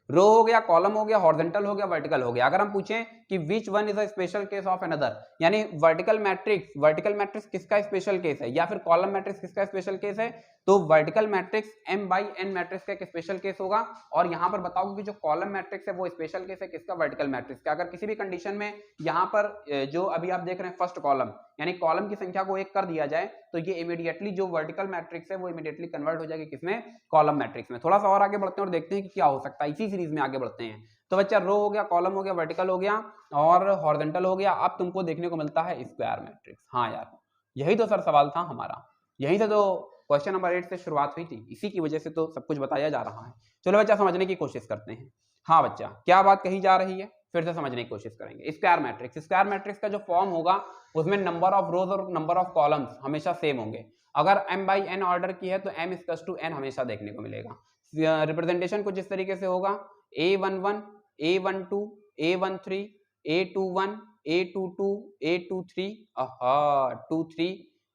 S1: रो हो गया, कॉलम हो गया, हॉरिजॉन्टल हो गया, वर्टिकल हो गया। अगर हम पूछें कि which one is a special case of another, यानी वर्टिकल मैट्रिक्स किसका स्पेशल केस है या फिर कॉलम मैट्रिक्स किसका स्पेशल केस है, तो वर्टिकल मैट्रिक्स m/n मैट्रिक्स का एक स्पेशल केस होगा। और यहां पर बताओगे कि जो कॉलम मैट्रिक्स है वो स्पेशल केस है किसका? वर्टिकल मैट्रिक्स का। अगर किसी भी कंडीशन में यहां पर जो अभी आप देख रहे हैं फर्स्ट कॉलम, यानी कॉलम की संख्या को 1 कर दिया जाए तो ये इमीडिएटली जो वर्टिकल मैट्रिक्स है वो इमीडिएटली कन्वर्ट हो जाएगी किसमें? कॉलम मैट्रिक्स में। थोड़ा सा और आगे बढ़ते हैं और देखते हैं कि क्या हो सकता है। इसी सीरीज में आगे बढ़ते हैं। तो बच्चा रो हो गया, कॉलम हो गया, वर्टिकल हो गया और हॉरिजॉन्टल हो गया। अब तुमको देखने को मिलता है स्क्वायर मैट्रिक्स। हाँ यार यही तो सर सवाल था हमारा, यहीं से तो क्वेश्चन नंबर 8 से शुरुआत हुई थी, इसी की वजह से तो सब कुछ बताया जा रहा है। चलो बच्चा समझने की कोशिश करते हैं। हाँ बच्चा, क्या बात कही जा रही है, फिर से समझने की कोशिश करेंगे। स्क्वायर मैट्रिक्स, स्क्वायर मैट्रिक्स का जो फॉर्म होगा उसमें नंबर ऑफ रोज और नंबर ऑफ कॉलम्स हमेशा सेम होंगे। अगर m बाई n ऑर्डर की है तो m इक्वल्स टू n हमेशा देखने को मिलेगा। रिप्रेजेंटेशन कुछ इस तरीके से होगा, a11, a12, a13, a21, a22, a23, 23,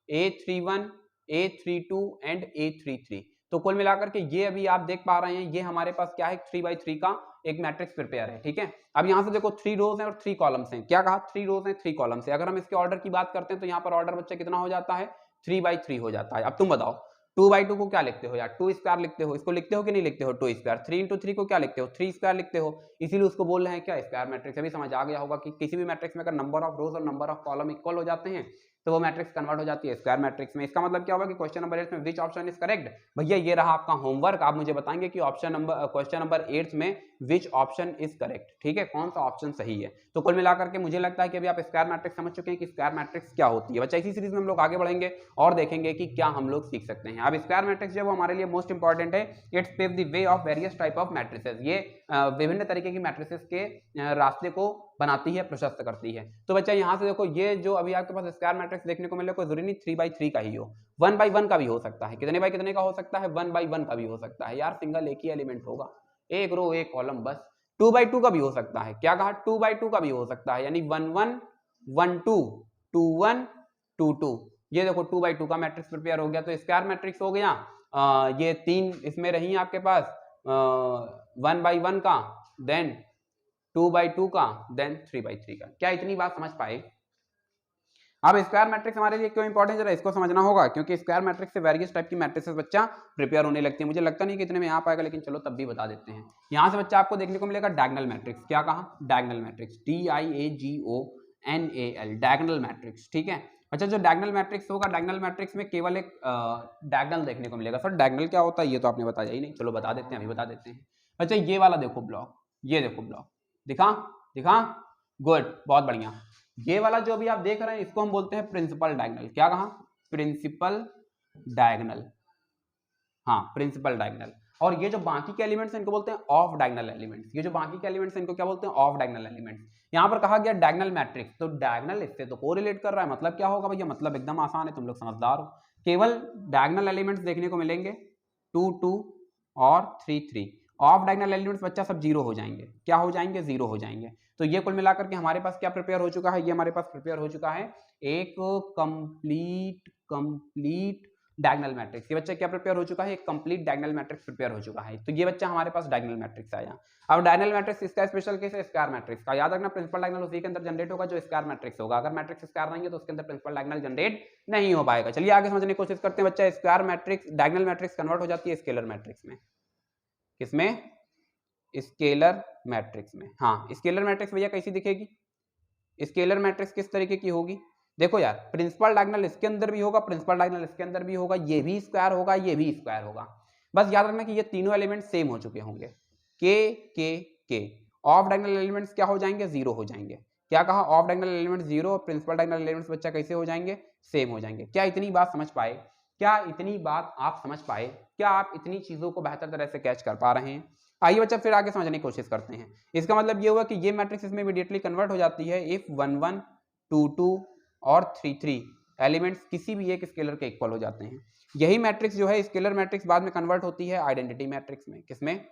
S1: a31, a32 and a33। तो कुल मिलाकर के ये अभी आप देख पा रहे हैं, ये हमारे पास क्या है, 3x3 का एक मैट्रिक्स प्रिपेयर है। ठीक है, अब यहां से देखो 3 रोज हैं और 3 कॉलम्स हैं। क्या कहा, 3 रोज हैं 3 कॉलम्स हैं। अगर हम इसके ऑर्डर की बात करते हैं तो यहाँ पर ऑर्डर बच्चा कितना हो जाता है, 3x3 हो जाता है। अब तुम बताओ 2x2 को क्या लिखते हो यार, 2 स्क्वायर लिखते हो, इसको लिखते हो कि नहीं लिखते हो, 2 स्क्वायर। 3 इंटू 3 को क्या लिखते हो, 3 स्क्वायर लिखते हो, इसीलिए उसको बोल रहे हैं क्या, स्क्वायर मैट्रिक्स। अभी समझ आ गया होगा कि किसी भी मैट्रिक्स में अगर नंबर ऑफ रोज और नंबर ऑफ कॉलम इक्वल हो जाते हैं तो वो मैट्रिक्स कन्वर्ट हो जाती है स्क्वायर मैट्रिक्स में। इसका मतलब क्या होगा कि क्वेश्चन नंबर 8 में विच ऑप्शन इज करेक्ट। भैया ये रहा आपका होमवर्क, आप मुझे बताएंगे कि क्वेश्चन नंबर 8 में विच ऑप्शन इज करेक्ट। ठीक है, कौन सा ऑप्शन सही है। तो कुल मिलाकर के मुझे लगता है कि अभी आप स्क्वायर मैट्रिक्स समझ चुके हैं कि स्क्वायर मैट्रिक्स क्या होती है। बच्चा इसी सीरीज में हम लोग आगे बढ़ेंगे और देखेंगे कि क्या हम लोग सीख सकते हैं। अब स्क्वायर मैट्रिक्स जो है वो हमारे लिए मोस्ट इंपॉर्टेंट है। It's pave the way of various type of matrices. ये विभिन्न तरीके की मैट्रिसेस के रास्ते को बनाती है, प्रशस्त करती है। तो बच्चा यहाँ से देखो, ये जो अभी आपके पास स्क्वायर मैट्रिक्स देखने को मिले, कोई जरूरी नहीं 3x3 का ही हो, 1x1 का भी हो सकता है। कितने बाई कितने का हो सकता है, 1x1 का भी हो सकता है। यार सिंगल एक ही एलिमेंट होगा, एक रो एक कॉलम बस। 2x2 का भी हो सकता है। क्या कहा, 2x2 का भी हो सकता है, यानी 1 1 1 2 2 1 2 2। ये देखो 2x2 का मैट्रिक्स प्रिपेयर हो गया। तो स्क्वायर मैट्रिक्स हो गया। ये 3 इसमें रही आपके पास, 1x1 का, देन 2x2 का, देन 3x3 का। क्या इतनी बात समझ पाए। अब स्क्वायर मैट्रिक्स हमारे लिए क्यों इंपॉर्टेंट है, इसको समझना होगा, क्योंकि स्क्वायर मैट्रिक्स से वेरियस टाइप की मैट्रिसेस बच्चा प्रिपेयर होने लगती है। मुझे लगता नहीं कि इतने में यहाँ पाएगा, लेकिन चलो तब भी बता देते हैं। यहाँ से बच्चा आपको देखने को मिलेगा डायगोनल मैट्रिक्स। क्या कहा, diagonal matrix, DIAGONAL, diagonal matrix. ठीक है, अच्छा जो डायगोनल मैट्रिक्स होगा, डायगोनल मैट्रिक्स में केवल एक डायगोनल देखने को मिलेगा। सर डायगोनल क्या होता है, ये तो आपने बताया ही नहीं। चलो बता देते हैं, अभी बता देते हैं। अच्छा ये वाला देखो ब्लॉक, ये देखो ब्लॉक, दिखा दिखा, गुड, बहुत बढ़िया। ये वाला जो अभी आप देख रहे हैं इसको हम बोलते हैं प्रिंसिपल डायगोनल। क्या कहा, प्रिंसिपल डायगोनल, हाँ प्रिंसिपल डायगोनल। और ये जो बाकी के एलिमेंट्स हैं इनको बोलते हैं ऑफ डायगोनल एलिमेंट्स। ये जो बाकी के एलिमेंट्स हैं इनको क्या बोलते हैं, ऑफ डायगोनल एलिमेंट्स। यहाँ पर कहा गया डायगोनल मैट्रिक्स, तो डायगोनल इससे तो कोरिलेट कर रहा है। मतलब क्या होगा भैया, मतलब एकदम आसान है, तुम लोग समझदार हो। केवल डायगोनल एलिमेंट्स देखने को मिलेंगे, 2 2 और 3 3। ऑफ डायगोनल एलिमेंट्स बच्चा सब जीरो हो जाएंगे। क्या हो जाएंगे, जीरो हो जाएंगे। तो ये कुल मिलाकर के हमारे पास क्या प्रिपेयर हो चुका है, ये हमारे पास प्रिपेयर हो चुका है एक कंप्लीट डायगोनल मैट्रिक्स। ये बच्चा क्या प्रिपेयर हो चुका है, एक कंप्लीट डायगोनल मैट्रिक्स प्रिपेयर हो चुका है। तो ये बच्चा हमारे पास डायगोनल मैट्रिक्स आया। अब डायगोनल मैट्रिक्स इसका स्पेशल केस है स्क्वायर मैट्रिक्स का। याद रखना प्रिंसिपल डायगोनल उसी के अंदर जनरेट होगा जो स्क्वायर मैट्रिक्स होगा। अगर मैट्रिक्स स्क्वायर नहीं है तो उसके अंदर प्रिंसिपल डायगोनल जनरेट नहीं हो पाएगा। चलिए आगे समझने की कोशिश करते हैं बच्चा। Square matrix, diagonal matrix convert हो जाती है स्केलर मैट्रिक्स में। किसमें, स्केलर मैट्रिक्स में। हाँ स्केलर मैट्रिक्स भैया कैसी दिखेगी, स्केलर मैट्रिक्स किस तरीके की होगी, देखो यार प्रिंसिपल डायगोनल इसके अंदर भी होगा, प्रिंसिपल डायगोनल इसके अंदर भी होगा, ये भी स्क्वायर होगा, ये भी स्क्वायर होगा। बस याद रखना कि ये तीनों एलिमेंट सेम हो चुके होंगे। के ऑफ डायगोनल एलिमेंट्स क्या हो जाएंगे, जीरो हो जाएंगे। क्या कहा, ऑफ डायगोनल एलिमेंट्स जीरो और प्रिंसिपल डायगोनल एलिमेंट्स बच्चा कैसे हो जाएंगे, सेम हो जाएंगे। क्या इतनी बात समझ पाए, क्या इतनी बात आप समझ पाए, क्या आप इतनी चीजों को बेहतर तरह से कैच कर पा रहे हैं। आइए बच्चा फिर आगे समझने की कोशिश करते हैं। इसका मतलब ये हुआ कि ये मैट्रिक्स इसमें इमीडिएटली कन्वर्ट हो जाती है इफ 1 1 2 2 और 3 3 एलिमेंट्स किसी भी एक स्केलर के इक्वल हो जाते हैं। यही मैट्रिक्स जो है स्केलर मैट्रिक्स बाद में कन्वर्ट होती है आइडेंटिटी मैट्रिक्स में। किसमें,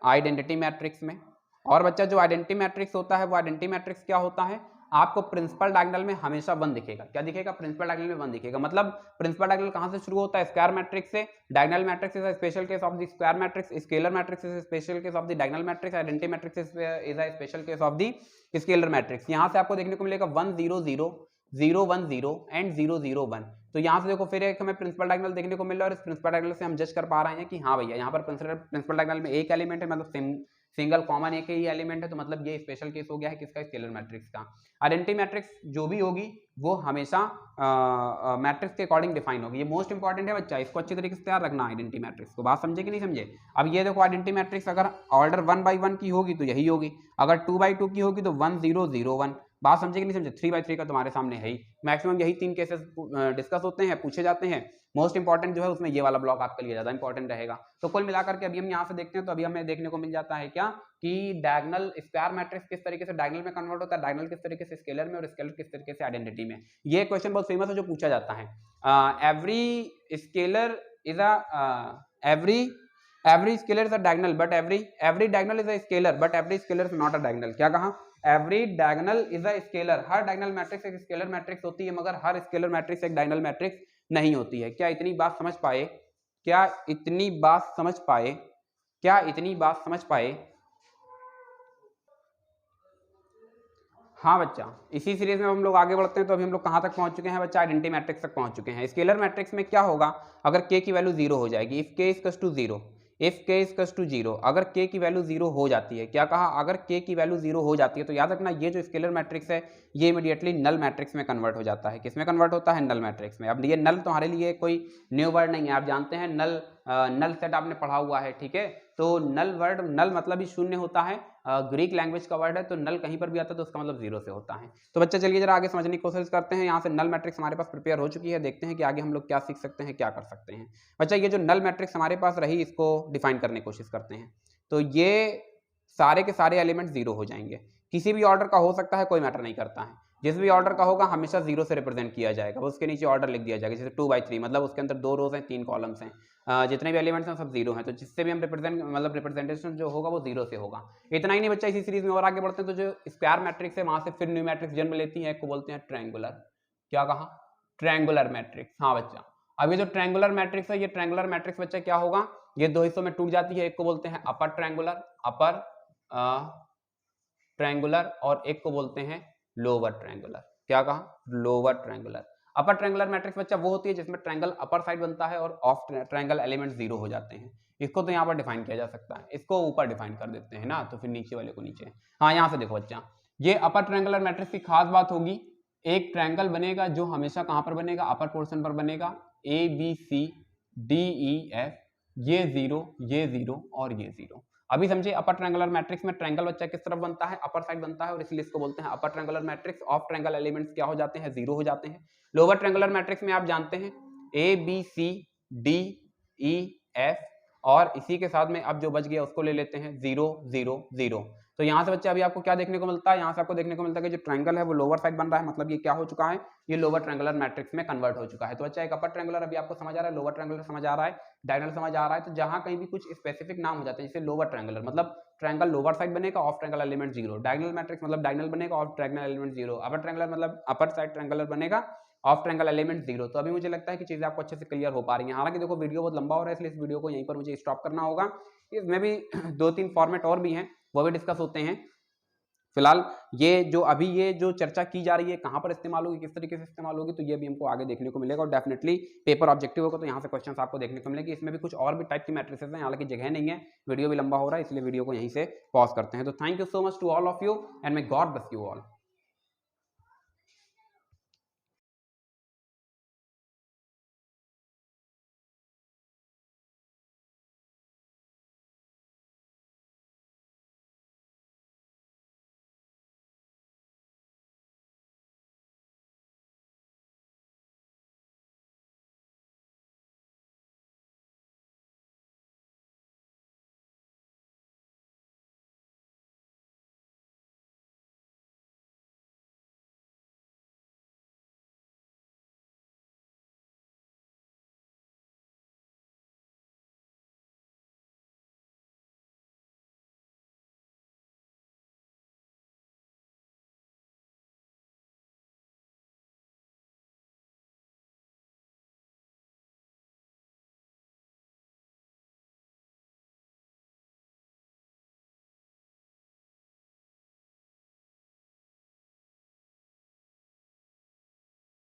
S1: आइडेंटिटी मैट्रिक्स में। और बच्चा जो आइडेंटिटी मैट्रिक्स होता है वो आइडेंटिटी मैट्रिक्स क्या होता है, आपको प्रिंसिपल डायगोनल में हमेशा 1 दिखेगा। क्या दिखेगा, प्रिंसिपल डायगोनल में 1 दिखेगा। मतलब प्रिंसिपल डायगोनल कहां से शुरू होता है, स्क्वायर मैट्रिक्स से। Diagonal matrix is a special case of the square matrix, scalar matrix is a special case of the diagonal matrix, identity matrix is a special case of the scalar matrix. यहां से आपको देखने को मिलेगा 1 0 0 0 1 0 and 0 0 1। तो यहाँ से देखो फिर एक हमें प्रिंसिपल डायगोनल देखने को मिल रहा है और इस प्रिंसिपल डायगोनल से हम जज कर पा रहे हैं कि हाँ भैया यहाँ पर प्रिंसिपल डायगोनल में एक एलिमेंट है, मतलब सिंगल कॉमन एक ही एलिमेंट है। तो मतलब ये स्पेशल केस हो गया है किसका, स्केलर मैट्रिक्स का। आइडेंटिटी मैट्रिक्स जो भी होगी वो हमेशा मैट्रिक्स के अकॉर्डिंग डिफाइन होगी। ये मोस्ट इंपॉर्टेंट है बच्चा, इसको अच्छी तरीके से तैयार रखना आइडेंटिटी मैट्रिक्स को। बात समझे कि नहीं समझे। अब ये देखो आइडेंटिटी मैट्रिक्स अगर ऑर्डर 1 by 1 की होगी तो यही होगी, अगर 2 by 2 की होगी तो 1 0 0 1, बात समझे कि नहीं समझे? 3/3 का तुम्हारे सामने है ही, मैक्सिमम यही 3 केसेस डिस्कस होते हैं, पूछे जाते हैं। मोस्ट इंपॉर्टेंट जो है उसमें ये वाला ब्लॉक आपके लिए ज्यादा इंपॉर्टेंट रहेगा। तो कुल मिलाकर के अभी हम यहाँ से देखते हैं तो अभी हमें देखने को मिल जाता है क्या कि डायगोनल स्क्वायर मैट्रिक्स किस तरीके से डायगोनल में कन्वर्ट होता है, डायगोनल किस तरीके से स्केलर में और स्केलर किस तरीके से आइडेंटिटी में। ये क्वेश्चन बहुत फेमस है जो पूछा जाता है। Every scalar is every scalar is a diagonal but every diagonal is a scalar but every scalar is not a diagonal। क्या कहा? every diagonal is a scalar। Her diagonal matrix एक scalar matrix होती है मगर हर scalar matrix एक diagonal matrix नहीं होती है। क्या इतनी बात समझ पाए? क्या इतनी बात समझ पाए? क्या इतनी बात समझ पाए? हाँ बच्चा, इसी सीरीज में हम लोग आगे बढ़ते हैं तो अभी हम लोग कहां तक पहुंच चुके हैं बच्चा? आइडेंटिटी मैट्रिक्स तक पहुंच चुके हैं। स्केलर मैट्रिक्स में क्या होगा अगर k की वैल्यू 0 हो जाएगी? If k equals to 0, if k equals to 0, अगर k की वैल्यू 0 हो जाती है, क्या कहा? अगर k की वैल्यू 0 हो जाती है तो याद रखना ये जो स्केलर मैट्रिक्स है ये इमीडिएटली नल मैट्रिक्स में कन्वर्ट हो जाता है। किस में कन्वर्ट होता है? नल मैट्रिक्स में। अब ये नल तुम्हारे लिए कोई न्यू वर्ड नहीं है, आप जानते हैं नल सेट आपने पढ़ा हुआ है, ठीक है? तो नल वर्ड, नल मतलब ही शून्य होता है, ग्रीक लैंग्वेज का वर्ड है, तो नल कहीं पर भी आता है तो उसका मतलब 0 से होता है। तो बच्चा चलिए जरा आगे समझने की कोशिश करते हैं। यहाँ से नल मैट्रिक्स हमारे पास प्रिपेयर हो चुकी है, देखते हैं कि आगे हम लोग क्या सीख सकते हैं, क्या कर सकते हैं। बच्चा ये जो नल मैट्रिक्स हमारे पास रही इसको डिफाइन करने की कोशिश करते हैं। तो ये सारे के सारे एलिमेंट 0 हो जाएंगे, किसी भी ऑर्डर का हो सकता है, कोई मैटर नहीं करता है। जिस भी ऑर्डर का होगा हमेशा 0 से रिप्रेजेंट किया जाएगा, उसके नीचे ऑर्डर लिख दिया जाएगा। जैसे 2/3 मतलब उसके अंदर 2 रोज हैं 3 कॉलम्स हैं, जितने भी एलिमेंट्स हैं सब 0 हैं, तो जिससे भी हम रिप्रेजेंटेशन जो होगा वो 0 से होगा। इतना ही नहीं बच्चा, इसी सीरीज में और आगे बढ़ते हैं। तो जो स्क्वायर मैट्रिक्स है वहां से फिर न्यू मैट्रिक्स जन्म लेती है, एक को बोलते हैं ट्रायंगुलर। क्या कहा? Triangular matrix. हाँ बच्चा, अब ये जो ट्रायंगुलर मैट्रिक्स है, ये ट्रायंगुलर मैट्रिक्स बच्चा क्या होगा? ये 2 हिस्सों में टूट जाती है, एक को बोलते हैं अपर ट्रायंगुलर, अपर ट्रायंगुलर, और एक को बोलते हैं लोअर ट्रायंगुलर। क्या कहा? Lower triangular. Upper triangular matrix बच्चा वो होती है जिसमें ट्रायंगल अपर साइड बनता है और ऑफ ट्रायंगल एलिमेंट 0 हो जाते हैं। इसको तो यहाँ पर डिफाइन किया जा सकता है, इसको ऊपर डिफाइन कर देते हैं ना, तो फिर नीचे वाले को नीचे। हाँ यहाँ से देखो बच्चा, ये अपर ट्रायंगुलर मैट्रिक्स की खास बात होगी, एक ट्रायंगल बनेगा जो हमेशा कहाँ पर बनेगा? अपर पोर्शन पर बनेगा। ABCDEF, ये 0, ये 0 और ये 0। अभी समझे, अपर ट्रायंगुलर मैट्रिक्स में ट्रायंगल बच्चा किस तरफ बनता है? अपर साइड बनता है, और इसलिए इसको बोलते हैं upper triangular matrix. Of triangle elements क्या हो जाते हैं? 0 हो जाते हैं। लोअर ट्रायंगुलर मैट्रिक्स में आप जानते हैं ABCDEF, और इसी के साथ में अब जो बच गया उसको ले लेते हैं 0 0 0। तो यहाँ से बच्चा अभी आपको क्या देखने को मिलता है? यहाँ से आपको देखने को मिलता है कि जो ट्रायंगल है वो लोअर साइड बन रहा है, मतलब ये क्या हो चुका है? ये लोअर ट्रायंगुलर मैट्रिक्स में कन्वर्ट हो चुका है। तो बच्चा एक अपर ट्रायंगुलर अभी आपको समझ आ रहा है, लोअर ट्रायंगुलर समझ आ रहा है, डायगोनल समझ आ रहा है। तो जहां कहीं भी कुछ स्पेसिफिक नाम हो जाते हैं, जैसे लोअर ट्रायंगुलर मतलब ट्रायंगल लोअर साइड बनेगा, of triangle element 0। Diagonal matrix मतलब डायगोनल बनेगा, of triangle element 0। Upper triangular मतलब अपर साइड ट्रायंगुलर बनेगा, ऑफ ट्रायंगल एलिमेंट 0। तो अभी मुझे लगता है कि चीजें आपको अच्छे से क्लियर हो पा रही हैं। हालांकि देखो वीडियो बहुत लंबा हो रहा है, इसलिए इस वीडियो को यहीं पर मुझे स्टॉप करना होगा। इसमें भी 2-3 फॉर्मेट और भी हैं, वो भी डिस्कस होते हैं। फिलहाल ये जो अभी ये जो चर्चा की जा रही है कहाँ पर इस्तेमाल होगी, किस तरीके से इस्तेमाल होगी, तो ये भी हमको आगे देखने को मिलेगा। और डेफिनेटली पेपर ऑब्जेक्टिव होगा तो यहाँ से क्वेश्चंस आपको देखने को मिलेंगे। इसमें भी कुछ और भी टाइप की मैट्रिसेस हैं, हालांकि जगह नहीं है, वीडियो भी लंबा हो रहा है, इसलिए वीडियो को यहीं से पॉज करते हैं। तो thank you so much to all of you and may God bless you all.